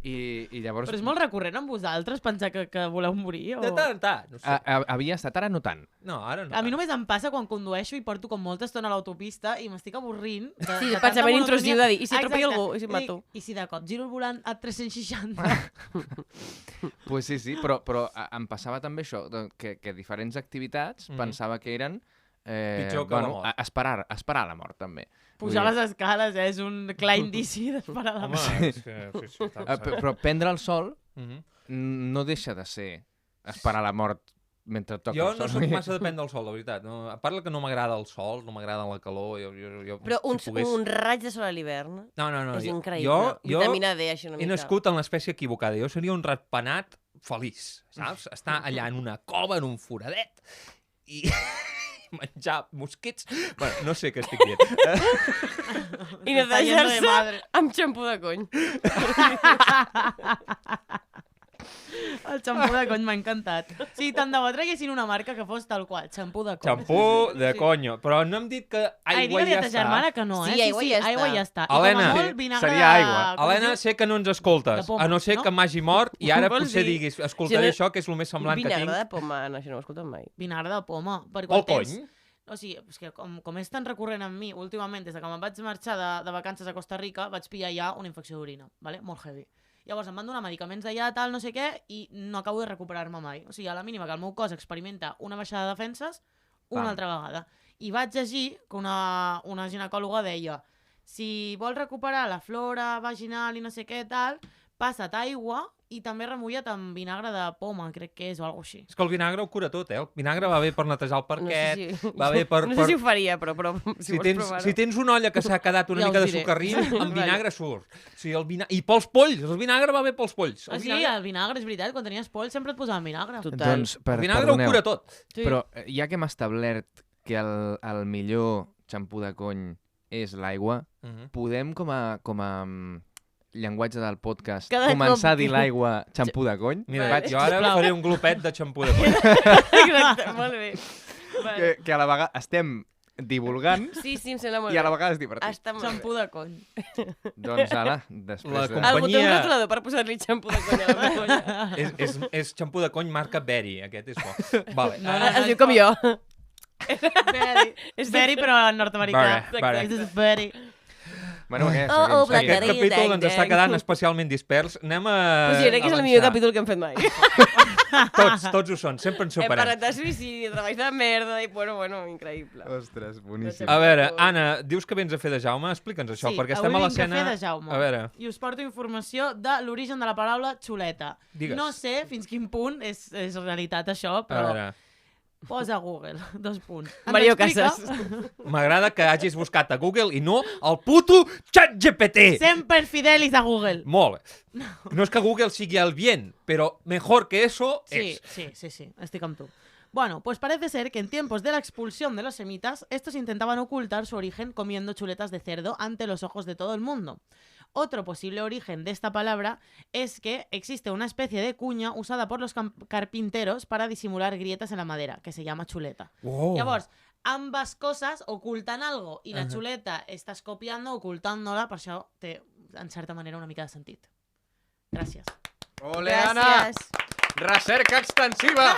I llavors... Però és molt recurrent amb vosaltres pensar que voleu morir? O... De tant en tant, no sé. Havia estat, ara no tant. No, ara no. A mi només em passa quan condueixo i porto com molta estona a l'autopista i m'estic avorrint. Sí, pensament intrusiu de dir, i si atropello algú, i si mato? I si de cop giro el volant a 360? Pues sí, però em passava també això, que diferents activitats pensava que eren Pitjor que la mort. esperar la mort, també. Pujar les escales és un clar indici d'esperar la Home, mort. és que... Sí, Però prendre el sol Mhm. no deixa de ser esperar la mort mentre toca Jo el no sol. soc massa depèn del sol, la veritat. No, a part que no m'agrada el sol, no m'agrada la calor. Jo, Però si pogués... un raig de sol a l'hivern No, és increïble. Jo Vitamina D, així una he mica. nascut en l'espècie equivocada. Jo seria un ratpenat feliç, saps? Estar allà en una cova, en un foradet, i menjar mosquits. Bueno, no sé què estic dient. I Está yendo de netejar-se madre. amb xampú de cony. El xampú de cony m'ha encantat. Sí, tant de bo traguessin una marca que fos tal qual, xampú de cony. Xampú de conyo. Però no hem dit que Ai, aigua digue-li ja a ta està. germana que no, Sí, aigua ja està. aigua ja està. Helena. I com a molt Sí, vinagre seria aigua. com es Helena, diu? sé que no ens escoltes, De poma, a no ser no? que m'hagi mort i ara Vols potser dir? diguis escoltaré això, que és el més semblant que Vinagre tinc. de poma, no, això no ho he escoltat mai. Vinagre de poma. Per Pel quan cony. O sigui, és que com és tan recurrent en mi últimament, des de que me'n vaig marxar de vacances a Costa Rica, vaig pillar ja una infecció d'orina, vale? Molt heavy. Llavors em van donar medicaments d'allà, tal, no sé què, i no acabo de recuperar-me mai. O sigui, a la mínima que el meu cos experimenta una baixada de defenses, una Pam. altra vegada. I vaig llegir que una ginecòloga deia si vols recuperar la flora vaginal i no sé què, tal, passa't aigua i també remulla't amb vinagre de poma, crec que és, o alguna així. És que el vinagre ho cura tot, eh? El vinagre va bé per netejar el parquet, no sé si... va bé per... No sé si ho faria, però si vols provar-ho. Si tens una olla que s'ha quedat una Ja mica us de diré. sucarrín, amb vinagre surt. O sigui, I pels polls, el vinagre va bé pels polls. Ah, sí, el vinagre, és veritat, quan tenies poll sempre et posaven vinagre. Total. Doncs, El vinagre ho cura tot. Sí. Però ja que hem establert que el millor xampú de cony és l'aigua, podem com a llenguatge del podcast Cada començar cop- a dir l'aigua xampú de cony? Mira, Vale. jo ara faré un glopet de xampú de coll. Exacte, molt bé. Vale. Que a la vegada estem divulgant Sí, sí, em sembla molt i a la bé. vegada és divertit. Està molt Xampú bé. de cony. Doncs ara, després La de... companyia- El botó retolador per posar-li xampú de conya a la colla. és xampú de cony marca Berry, aquest és bo. Vale. No, no, Es diu com jo. Very, És very però en nord-americà. Very. This is very. Bueno, què? Oh, Seguim, Aquest seguim. capítol ens està quedant especialment dispers. Anem a Pues jo crec que és el millor capítol que hem fet mai. Tots ho són, sempre ens Hem superem. parlat de suïcidi, de treballs de merda, i bueno, increïble. Ostres, boníssim. A veure, Anna, dius que vens a fer de Jaume? Explica'ns això, Sí, perquè estem a avui l'escena... vinc a fer de Jaume. A veure, I us porto informació de l'origen de la paraula xuleta. Digues. No sé fins quin punt és realitat això, a però veure. posa a Google, 2 punts. Ens Mario explica- Casas. M'agrada que hagis buscat a Google i no al puto ChatGPT. Sempre fidelis a Google. Molt bé. No és que Google sigui el bien, però mejor que eso Sí, es. sí, estic amb tu. Bueno, pues parece ser que en tiempos de la expulsión de los semitas, estos intentaban ocultar su origen comiendo chuletas de cerdo ante los ojos de todo el mundo. Otro posible origen de esta palabra es que existe una especie de cuña usada por los carpinteros para disimular grietas en la madera, que se llama chuleta. Wow. Llavors, ambas coses oculten algo i la Ajá. xuleta estàs copiant, ocultant-la, per això té, en certa manera, una mica de sentit. Gràcies. Ole, Anna! Gràcies. Recerca extensiva!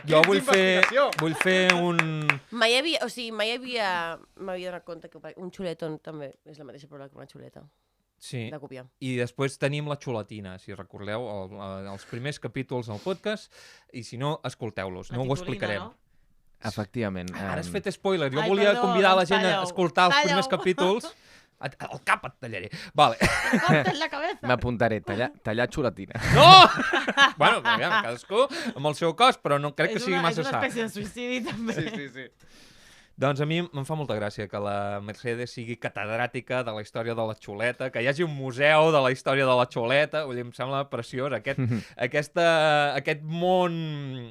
Jo Equips d'investigació. vull fer un... Mai m'havia donat compte que un xuleton també és la mateixa paraula que una xuleta, Sí. de copiar. I després tenim la xulatina, si recordeu, els primers capítols del podcast, i si no, escolteu-los, La no ho titulina, explicarem. no? Efectivament. Ara has fet spoiler, jo Ai, volia perdó, convidar la doncs gent a talla-ho. escoltar els primers Talla-ho. capítols. El cap et tallaré. Vale. Corten la cabeza. M'apuntaré, tallar xulatina. No! Bueno, aviam, cadascú amb el seu cos, però no crec que sigui massa És una sa. espècie de suïcidi, també. sí. Doncs a mi em fa molta gràcia que la Mercedes sigui catedràtica de la història de la xuleta, que hi hagi un museu de la història de la xuleta. Vull dir, em sembla preciós aquest món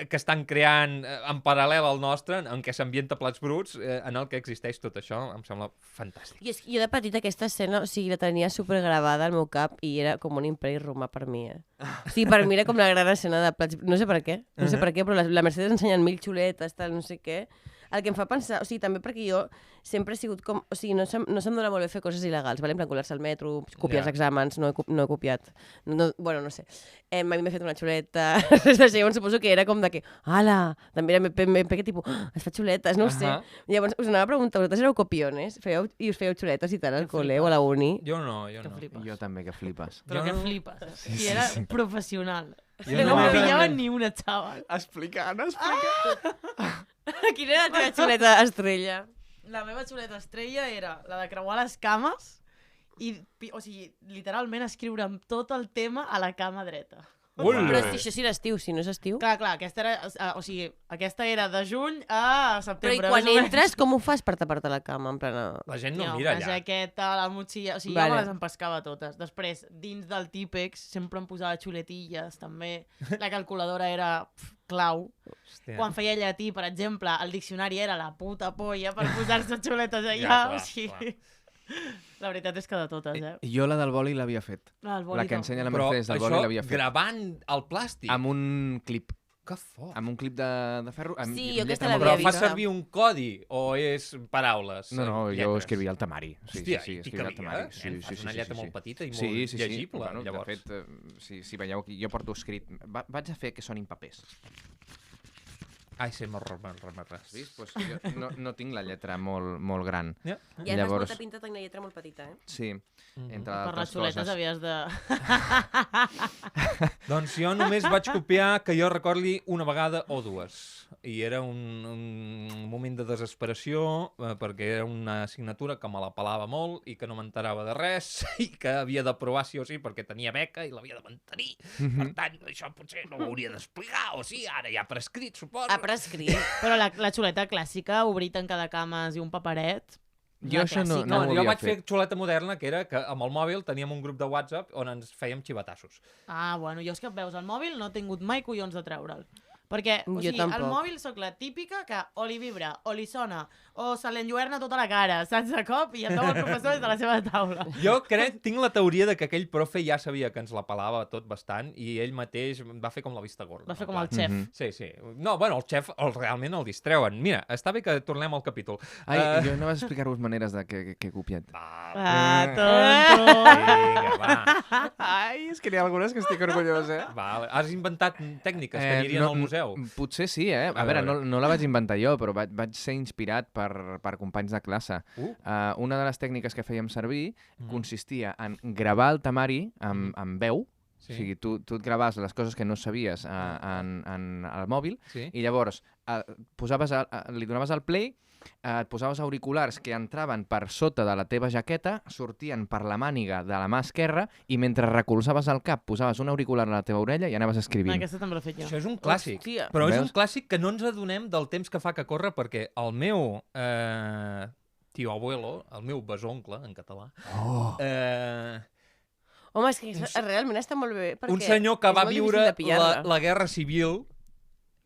que estan creant en paral·lel al nostre, en què s'ambienta Plats Bruts, en el que existeix tot això, em sembla fantàstic. I és que jo de petita aquesta escena, o sigui, la tenia supergravada al meu cap i era com un imperi romà per mi, O sigui, per mi era com la gran escena de plats... No sé per què, però la Mercedes ensenyant 1000 xuletes, tal, no sé què. El que em fa pensar, o sigui, també perquè jo sempre he sigut com... O sigui, no se'm dona molt bé fer coses il·legals, vale? En plan, colar-se al metro, copiar els exàmens, no he copiat. Bueno, no sé. A mi m'he fet una xuleta, res d'això, llavors suposo que era com de que, ala, també era que tipus, es fa xuletes, no ho sé. Llavors us anava a preguntar, vosaltres éreu copiones? I us fèieu xuletes i tal al col·le o a la uni? Jo no. flipes. Jo també, que flipes. Però que flipes. Sí, era professional. Jo No no. me pillava ni una, chaval. Explica. Quina era la teva xuleta estrella? La meva xuleta estrella era la de creuar les cames i, o sigui, literalment escriure amb tot el tema a la cama dreta. Però si això sí l'estiu, si no és estiu... Clar, aquesta era, o sigui, aquesta era de juny a Però i setembre. quan més o menys. entres, com ho fas per tapar-te la cama? En plana... La gent no Tio, mira la allà. jaqueta, la motxilla... O sigui, Vale. jo me les empescava totes. Després, dins del típex, sempre em posava xuletilles, també. La calculadora era clau. Hòstia. Quan feia llatí, per exemple, el diccionari era la puta polla per posar-se xuletes allà. Ja, clar, o sigui... La veritat és que de totes, Jo la del boli l'havia fet. La del boli La que també. ensenya la Però Mercedes del boli això l'havia fet. gravant el plàstic. Amb un clip. Que fort. Amb un clip de ferro. Amb Sí, jo aquesta lletra molt Però l'havia grossa. fa vist. servir un codi o és paraules? No, jo lletres? escrivia el temari. Hòstia, sí, i escrivia el t'hi temari. cabia, fas una lletra molt petita i molt sí. llegible, Bueno, llavors. de fet, si veieu aquí, jo porto escrit... Vaig a fer que sonin papers. Ai, sí, m'ho remarràs. Has vist? Pues jo no tinc la lletra molt gran. Ja. Ja llavors... fas molta pinta tenir la lletra molt petita, eh? Sí, entre Per les altres xuletes coses. havies de... Doncs jo només vaig copiar que jo recordi una vegada o dues. I era un moment de desesperació perquè era una assignatura que me la pelava molt i que no m'enterava de res i que havia d'aprovar sí o sí perquè tenia beca i l'havia de mantenir. Per tant, això potser no ho hauria d'explicar. O sí, ara ja prescrit, suposo. Ha prescrit. Però la xuleta clàssica, obrir en cada cames i un paperet... Jo la això clàssica. No, ho jo havia vaig fer fet. xuleta moderna, que era que amb el mòbil teníem un grup de WhatsApp on ens fèiem xivatassos. Ah, bueno, jo és que veus, el mòbil no he tingut mai collons de treure'l. Perquè, o Jo sigui, tampoc. al mòbil sóc la típica que o li vibra, o li sona, o se li enlluerna tota la cara, saps, de cop, i et veu el professor des de la seva taula. Jo tinc la teoria de que aquell profe ja sabia que ens la pelava tot bastant i ell mateix va fer com la vista gorda. Va fer no? com el Clar. xef. Sí, sí. No, bueno, el xef realment el distreuen. Mira, està bé que tornem al capítol. Ai, jo no vas explicar-vos maneres de que he copiat. Ah, tonto! Vinga, va. Ai, és que n'hi ha algunes que estic orgullós, Va. Has inventat tècniques que anirien al museu. Potser sí, A veure, no la vaig inventar jo, però vaig ser inspirat per companys de classe. Una de les tècniques que fèiem servir consistia en gravar el temari amb veu. Sí. O sigui, tu et gravaves les coses que no sabies al mòbil Sí. i llavors li donaves al play, et posaves auriculars que entraven per sota de la teva jaqueta, sortien per la màniga de la mà esquerra i mentre recolzaves el cap posaves un auricular a la teva orella i anaves escrivint. Aquesta també l'he fet jo. Això és un clàssic. Hòstia. Però és Veus? un clàssic que no ens adonem del temps que fa que corre perquè el meu tio abuelo, el meu besoncle, en català, Home, és que realment està molt bé. Perquè un senyor que és va molt difícil viure de pillar-la. la Guerra Civil,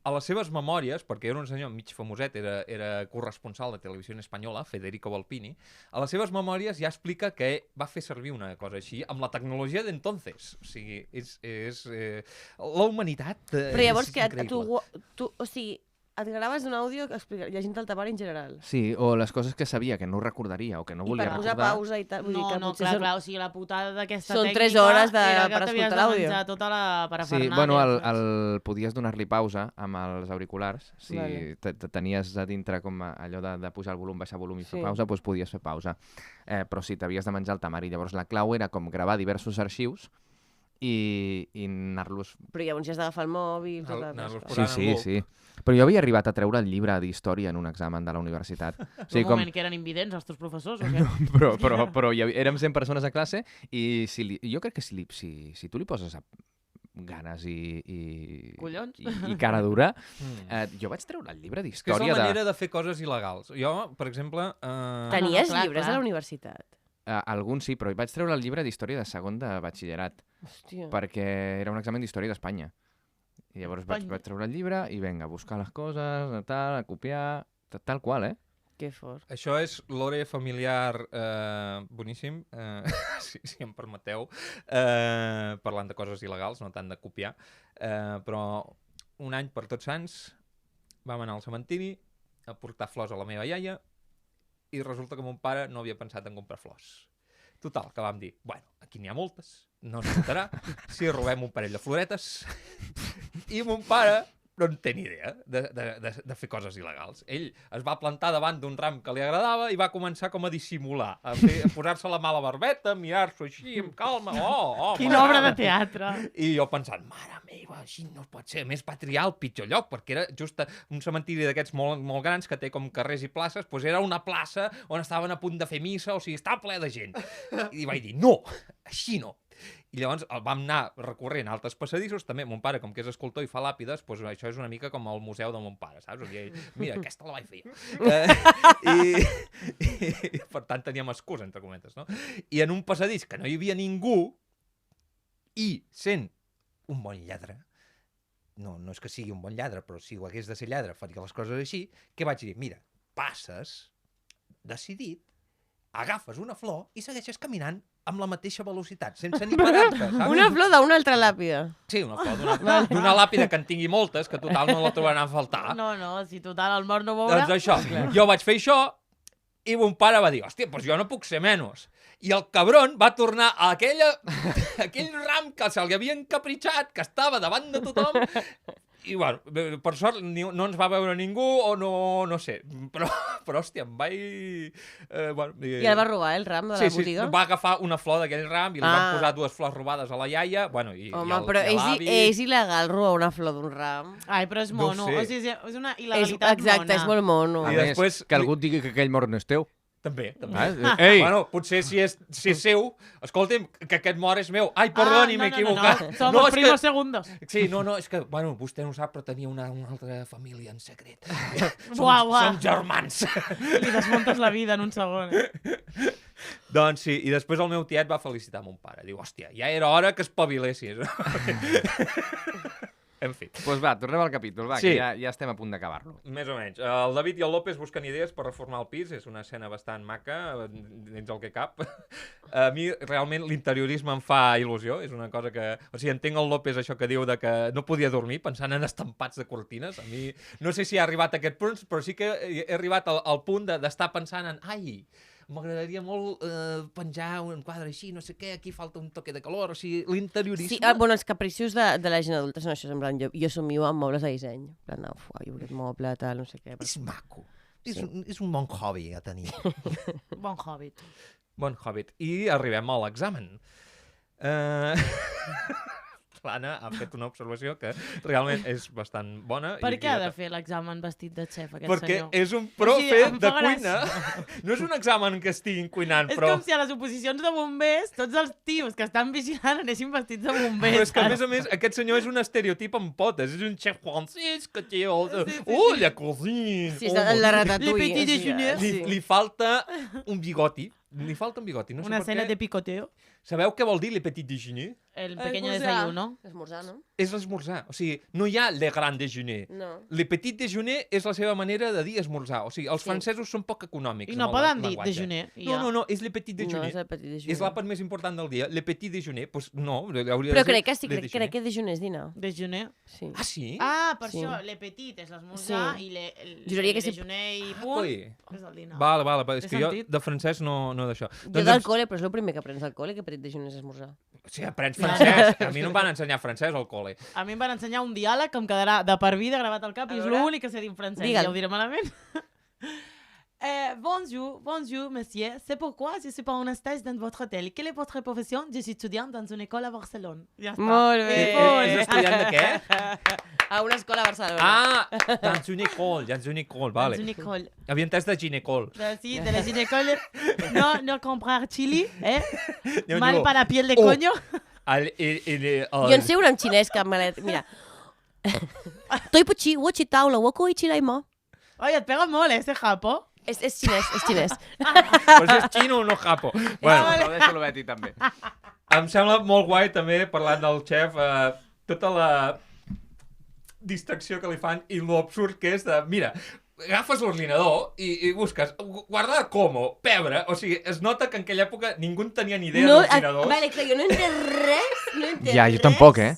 a les seves memòries, perquè era un senyor mig famoset, era corresponsal de Televisió Espanyola, Federico Volpini, a les seves memòries ja explica que va fer servir una cosa així amb la tecnologia d'entonces. O sigui, la humanitat Però llavors és que increïble. tu, o sigui, et graves un àudio llegint el temari en general. Sí, o les coses que sabia, que no recordaria o que no I volia per posar recordar. pausa i tal. Vull dir No, que no, potser clar, són- clar, o sigui, la putada d'aquesta Són tècnica 3 hores era que per t'havies escoltar de l'àudio. menjar tota la Sí, parafernàlia. bueno, saps? podies donar-li pausa amb els auriculars. Si Vale. tenies a dintre com allò de pujar el volum, baixar volum i fer Sí. pausa, doncs podies fer pausa. Però sí, t'havies de menjar el temari. Llavors la clau era com gravar diversos arxius i anar-los... Però llavors ja has d'agafar el mòbil... El- Tota anar-los la... posant. Sí. Però jo havia arribat a treure el llibre d'història en un examen de la universitat. Un moment que eren invidents els teus professors o què? Però érem 100 persones a classe i jo crec que si tu li poses ganes i Collons. i cara dura, jo vaig treure el llibre És que és d'història la manera de fer coses il·legals. Jo, per exemple... Tenies clar, llibres clar. a la universitat? Alguns sí, però vaig treure el llibre d'història de segon de batxillerat, Hòstia. perquè era un examen d'història d'Espanya. I llavors vaig treure el llibre i vinga, a buscar les coses, tal, a copiar, tal qual, Que fort. Això és l'ore familiar boníssim, si em permeteu, parlant de coses il·legals, no tant de copiar, però un any per Tots Sants vam anar al cementiri a portar flors a la meva iaia i resulta que mon pare no havia pensat en comprar flors. Total, que vam dir, bueno, aquí n'hi ha moltes, no ens notarà, si robem un parell de floretes. I mon pare no en té ni idea de fer coses il·legals. Ell es va plantar davant d'un ram que li agradava i va començar com a dissimular, a posar-se la mà a la barbeta, a mirar-s'ho així, amb calma. Quina obra de teatre! I jo pensant, mare meva, així no pot ser. A més, va triar el pitjor lloc, perquè era just un cementiri d'aquests molt, molt grans, que té com carrers i places, doncs era una plaça on estaven a punt de fer missa, o sigui, estava ple de gent. I vaig dir, no, així no. I llavors el vam anar recorrent altres passadissos, també mon pare, com que és escultor i fa làpides, doncs això és una mica com el museu de mon pare, saps? O sigui, mira, aquesta la vaig fer jo. I per tant teníem excusa, entre cometes, no? I en un passadís que no hi havia ningú, i sent un bon lladre, no és que sigui un bon lladre, però si ho hagués de ser lladre, faria les coses així, què vaig dir? Mira, passes, decidit, agafes una flor i segueixes caminant amb la mateixa velocitat, sense ni parar-te, saps? Una flor d'una altra làpida. Sí, una flor d'una làpida que en tingui moltes, que total no la trobaran a faltar. No, si total el mort no veurà... Doncs això, jo vaig fer això i mon pare va dir, hòstia, doncs jo no puc ser menys. I el cabron va tornar a aquell ram que se li havia encapritxat, que estava davant de tothom, i bueno, per sort no ens va veure ningú o no sé, però hòstia, em vaig... I el va robar, el ram de la botiga? Sí, va agafar una flor d'aquell ram i li van posar 2 flors robades a la iaia, bueno, i home, però és il·legal robar una flor d'un ram. Ai, però és mono, No o sigui, és una il·legalitat mona. Exacte, és molt mono. I després... Que algú et digui que aquell mort no és teu. També. Ei! Bueno, potser si és seu, escolta'm, que aquest mort és meu. Ai, perdoni, m'he equivocat. No. Som els primers segundos. Sí, és que, bueno, vostè no sap, però tenia una altra família en secret. Som germans. Li desmuntes la vida en un segon. Doncs sí, i després el meu tiet va felicitar mon pare. Diu, hòstia, ja era hora que espavilessis. En fi. Doncs va, tornem al capítol, va, Sí. que ja estem a punt d'acabar-lo. Més o menys. El David i el López busquen idees per reformar el pis. És una escena bastant maca, dins el que cap. A mi, realment, l'interiorisme em fa il·lusió. És una cosa que... O sigui, entenc el López això que diu de que no podia dormir pensant en estampats de cortines. A mi, no sé si ha arribat a aquest punt, però sí que he arribat al punt d'estar pensant en... Ai, m'agradaria molt penjar un quadre així, no sé què, aquí falta un toque de calor, o sigui, l'interiorisme... Sí, bueno, els capricis de la gent adulta són això, en plan, jo somio amb mobles de disseny. En plan, jo vull aquest moble, tal, no sé què. És maco. És un bon hobby a tenir. Bon hobbit. Bon hobbit. I arribem a l'examen. L'Anna ha fet una observació que realment és bastant bona. Per què ha de fer l'examen vestit de xef, aquest Perquè senyor? és un profe em de fa cuina. No és un examen que estiguin cuinant, És però... com si a les oposicions de bombers tots els tios que estan vigilant anessin vestits de bombers. Però és que, a més, aquest senyor és un estereotip amb potes. És un xef francès que té el... Sí. la cuisine! Sí, és el de Ratatouille. Le petit déjeuner. Li falta un bigoti. Li falta un bigoti, no sé Una per escena què. de picoteo. Sabeu què vol dir le petit déjeuner? El pequeño desayuno. Esmorzar, no? És l'esmorzar. O sigui, no hi ha le grand déjeuner. No. Le petit déjeuner és la seva manera de dir esmorzar. O sigui, els Sí. francesos són poc econòmics. I no amb el poden dir llenguatge. déjeuner. i No, ja. no, no, és le petit No, déjeuner. és el petit déjeuner. És l'àpat més important del dia. Le petit déjeuner, doncs no. Hauria Però de ser crec que sí, le crec déjeuner. que déjeuner és dinar. Déjeuner. Sí. Ah, sí? Ah, per Sí. això, le petit és l'esmorzar Sí. i Juraria que sí. déjeuner i punt Ui. és el dinar. Vale, és Té que jo sentit? de francès no d'això. Jo del col·le, però és el primer que aprens al col·le, que petit déjeuner és esmorzar. Si aprens francès, a mi no em van ensenyar francès al col·le. A mi em van ensenyar un diàleg que em quedarà de per vida gravat al cap i és veure. l'únic que sé dir en francès. Digue'l. Ja ho diré malament. Bonjour, monsieur. C'est pourquoi je suis pas en stage dans votre hôtel. Quelle est votre profession? Je suis étudiant dans une école à Barcelone. Ja està. Molt bé. És estudiant de què? A una escola a Barcelona. Ah, dans une école, vale. Dans une école. Havia entès de ginecol. Sí, de la gynécole. No comprar chili, No, Mal no. para piel de Oh. coño. Jo en sé una en xinès que malet... Mira. Toi potxí, wo chi taula, wo koi chi lai mo. Oye, et pega molt, ese japo. És xinès, és xinès. Però si és xino o no japo. Bueno, No, deixa-lo Betty, també. em sembla molt guai també, parlant del xef, tota la distracció que li fan i lo absurd que és de... Mira, agafes l'ordinador i busques guardar como, pebre, o sigui, es nota que en aquella època ningú en tenia ni idea d'ordinadors. Vale, que jo no entenc res, no entenc Ja, jo res tampoc, eh?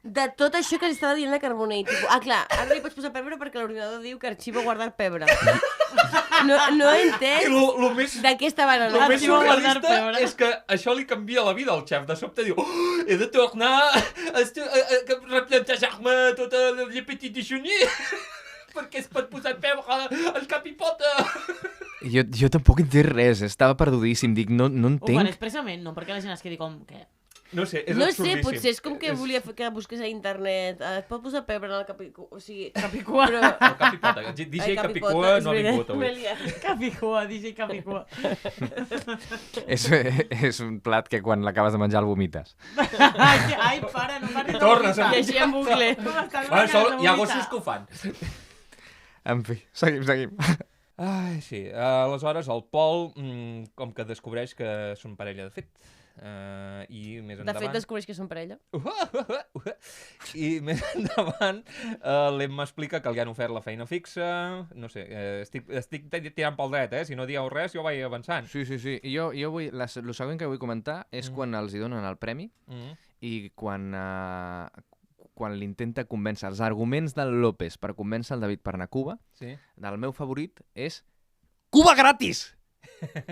de tot això que li estava dient la Carbonell. Tipo, clar, ara li pots posar pebre perquè l'ordinador diu que arxiva guardar pebre. No I entenc lo més... de què estaven El més anant. Arxivo guardar surrealista pebre. és que això li canvia la vida al xef. De sobte diu, he de tornar a replantejar-me tot el petit déjeuner perquè es pot posar pebre al cap i pota. Jo tampoc entenc res, estava perdudíssim, dic, no Ho fan entenc. expressament, no? Perquè la gent es quedi com... Què? No sé, és No sé, absurdíssim. potser és com que volia que busqués a internet. Et pot posar pebre en el capicua. O sigui, Capicua. però... El Capicota. DJ Capicua no ha vingut avui. Capicua, DJ Capicua. És un plat que quan l'acabes de menjar el vomites. Ai, para, no parlis de Tornes a- vomitar. Llegir en bucle. Bueno, hi ha gossos que ho fan. En fi, seguim. Ai, sí. Aleshores, el Pol, com que descobreix que són parella de fet, i més De endavant... fet, descobreix que són parella. I més endavant, l'Emma explica que li han ofert la feina fixa. No sé, estic tirant pel dret, si no dieu res jo vaig avançant. Sí. I jo vull... El següent que vull comentar és quan els hi donen el premi i quan l'intenta convèncer. Els arguments del López per convèncer el David per anar a Cuba, Sí. del meu favorit, és Cuba gratis!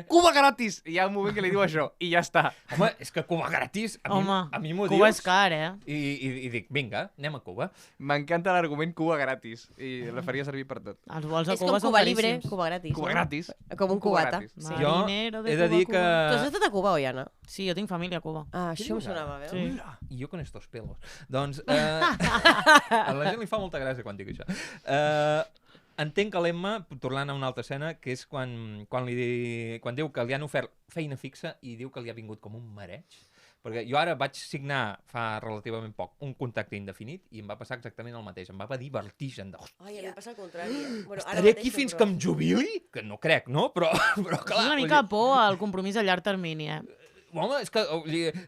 Cuba gratis! I hi ha un moment que li diu això, i ja està. Home, és que Cuba gratis, a mi m'ho Cuba dius. és car, I dic, vinga, anem a Cuba. M'encanta l'argument Cuba gratis, i la faria servir per tot. Els vols a És com Cuba són Cuba Libre, caríssims. Cuba gratis. Cuba no? gratis. Com un Cuba cubata. gratis. Sí. Jo Marinero de he de dir Cuba, que... Tu has estat a Cuba, Oiana? Sí, jo tinc família a Cuba. Ah, això em sonava, veus? Sí. I jo con estos pelos. Doncs, a la gent li fa molta gràcia quan dic això. Entenc que l'Emma, tornant a una altra escena, que és quan diu que li han ofert feina fixa i diu que li ha vingut com un mareig. Perquè jo ara vaig signar fa relativament poc un contracte indefinit i em va passar exactament el mateix. Em va dir vertigen de... Ai, a mi em passa el contrari. Bueno, ara Estaré mateix aquí no, fins però- que em jubili? Que no crec, no? Però clar... És una mica por al compromís a llarg termini, Home, és que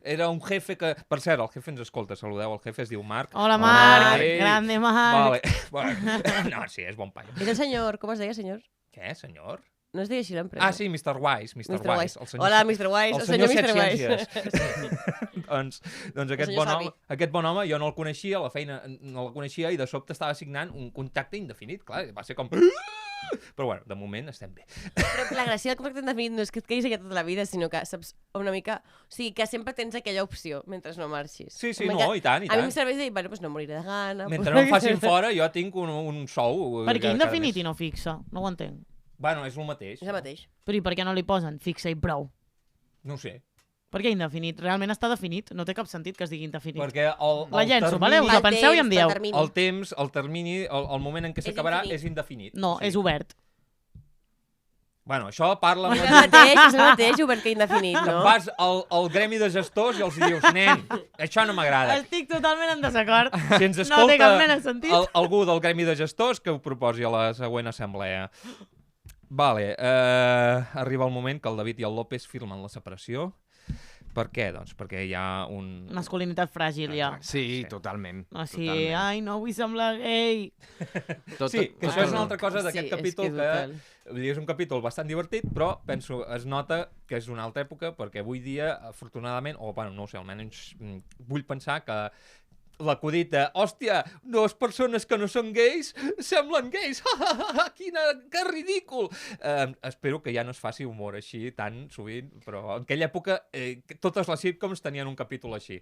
era un jefe que... Per cert, el jefe ens escolta, saludeu, el jefe es diu Marc. Hola, Marc! Ei. Grande, Marc! Vale. Bueno, no, sí, és bon paio. És el senyor, com es deia, senyor? Què, senyor? No es deia així l'empresa? Ah, sí, Mr. Wise. Mr. Wise. El senyor... Hola, Mr. Wise. El senyor Mr. Set Wise. Ciències. doncs aquest bon home jo no el coneixia, la feina no la coneixia i de sobte estava signant un contracte indefinit. Clar, va ser com... Però bueno, de moment estem bé. Però la gràcia del contracte indefinit no és que et quedis allà tota la vida, sinó que saps una mica... O sigui, que sempre tens aquella opció mentre no marxis. Sí, Una no, mica- i tant, i A mi em tant. serveix de dir, bueno, doncs no moriré de gana. Mentre no em facin fora, jo tinc un sou. Per què cada indefinit mes. i no fixa? No ho entenc. Bueno, és el mateix. És el mateix. Però i per què no li posen fixa i prou? No ho sé. Per què indefinit? Realment està definit. No té cap sentit que es digui indefinit. Perquè La llenço, vale? Us la El penseu i em temps, dieu. el termini. el temps, el termini, el moment en què És s'acabarà infinit. és indefinit. No, és obert. Bueno, això parla amb És la el mateix, és el mateix, obert que indefinit, Te'n no? vas al gremi de gestors i els dius, nen, això no m'agrada. Estic totalment en desacord. Si ens No té escolta cap mena de sentit. algú del gremi de gestors, que ho proposi a la següent assemblea. Vale, arriba el moment que el David i el López firmen la separació. Per què? Doncs perquè hi ha un... Masculinitat fràgil, ja. Sí, totalment. O sigui, totalment. ai, no vull semblar gay. Sí, que això és una altra cosa Sí, d'aquest és capítol que que... total. Vull dir, és un capítol bastant divertit, però penso, es nota que és una altra època, perquè avui dia, afortunadament, o bueno, no ho sé, almenys vull pensar que l'acudit de, hòstia, dues persones que no són gais semblen gais, que ridícul. Espero que ja no es faci humor així tan sovint, però en aquella època totes les sitcoms tenien un capítol així.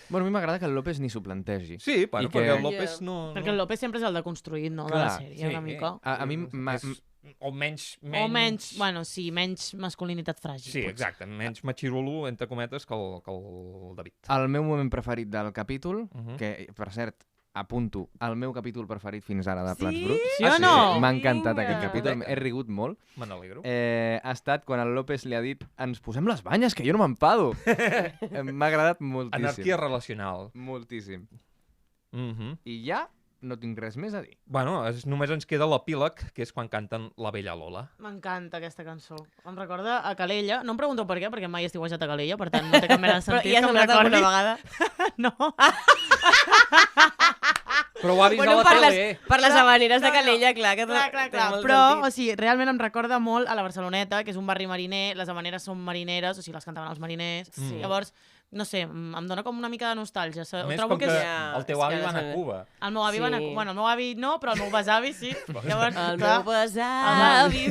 Bueno, a mi m'agrada que el López ni s'ho plantegi. Sí, bueno, I que- perquè el López Yeah. no... Perquè el López sempre és el deconstruït, no? De la Clar, sèrie, sí. una mica. A mi O menys... O menys, bueno, sí, menys masculinitat fràgil. Sí, potser. exacte, menys machirulo, entre cometes, que el David. el meu moment preferit del capítol, Mhm. que, per cert, apunto, el meu capítol preferit fins ara de Plats Bruts. Sí o no? M'ha encantat aquest Vinga. capítol, he rigut molt. Me n'alegro. Ha estat quan el López li ha dit ens posem les banyes, que jo no m'empado. M'ha agradat moltíssim. Anarquia relacional. Moltíssim. Mhm. I ja no tinc res més a dir. Bueno, només ens queda l'epíleg, que és quan canten La Bella Lola. M'encanta aquesta cançó. Em recorda a Calella. No em pregunteu per què, perquè mai he estiuejat a Calella, per tant no té cap mena de Però sentit hi has que em anat alguna recordi. vegada? No. Però ho ha vist Bueno, a la tele. per les habaneres de No, no. Calella, clar, que Clar. té molt Però, sentit. o sigui, realment em recorda molt a la Barceloneta, que és un barri mariner, les havaneres són marineres, o sigui, les cantaven els mariners. Mm. Llavors, no sé, em dona com una mica de nostàlgia. A més, Trobo com que que és... Ja, el teu és avi que va anar no a sé. Cuba. El meu avi va anar... Sí. Bueno, el meu avi no, però el meu besavi sí. Llavors, El clar, meu besavi.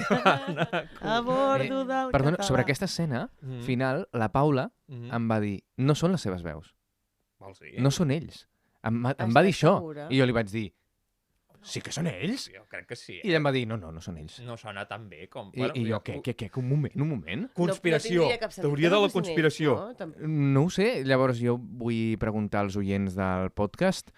a bordo del Perdona, català. sobre aquesta escena Mhm. final, la Paula Mhm. em va dir no són les seves veus, Vols dir? no són ells. Em va Estàs dir això. segura? I jo li vaig dir sí que són ells? Jo crec que sí. I ell em va dir, no són ells. No sona tan bé com... I jo, què? Un moment. Conspiració. tindria cap sentit Teoria que de no la fossin conspiració. ells, no? No ho sé, llavors jo vull preguntar als oients del podcast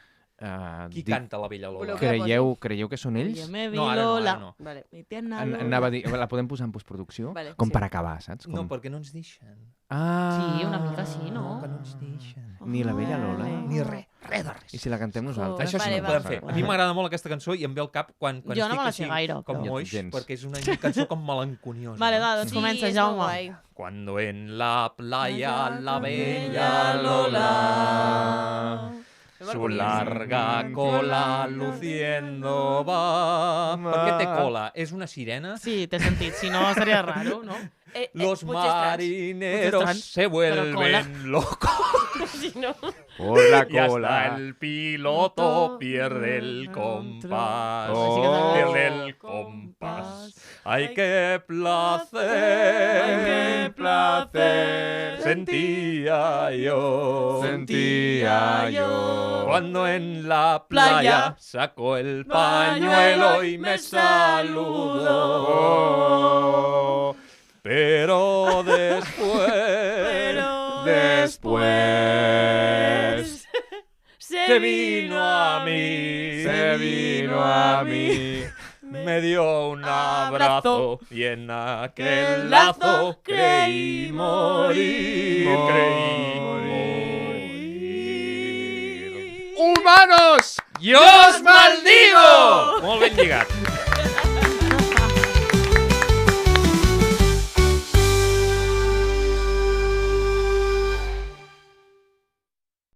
Qui canta la Vella Lola? Voleu Creieu que són ells? Yo me vi No, ara no, Lola. ara no. Vale. Mi tierna Lola. Anava a dir, la podem posar en postproducció? Vale, Com sí. per acabar, saps? No, perquè no ens deixen. Sí, una mica sí, No, no? que no ens deixen. Ni la Vella Lola. Ni res de res. I si la cantem nosaltres? Això sí Vale, que ho va, podem fer. va. A mi m'agrada molt aquesta cançó i em ve al cap quan Jo no estic me la així sé gaire, com però- moix, Gens. perquè és una cançó com melanconiosa. Vale, no? va, doncs Sí, comença, és molt Jaume. guai. Cuando en la playa la bella Lola su larga cola luciendo va... Per què té cola? És una sirena? Sí, té sentit, si no seria raro, no? Los potser estrany. marineros Potser se vuelven locos. Si no... Por la Y hasta el piloto pierde el compás. Oh. Pierde el compás. ¡Ay, qué placer! Sentía yo. Cuando en la playa sacó el pañuelo y me saludó. Pero después se vino a mí, me dio un abrazo y en aquel lazo creí morir, Humanos! ¡Yo os maldigo! Molt ben lligat.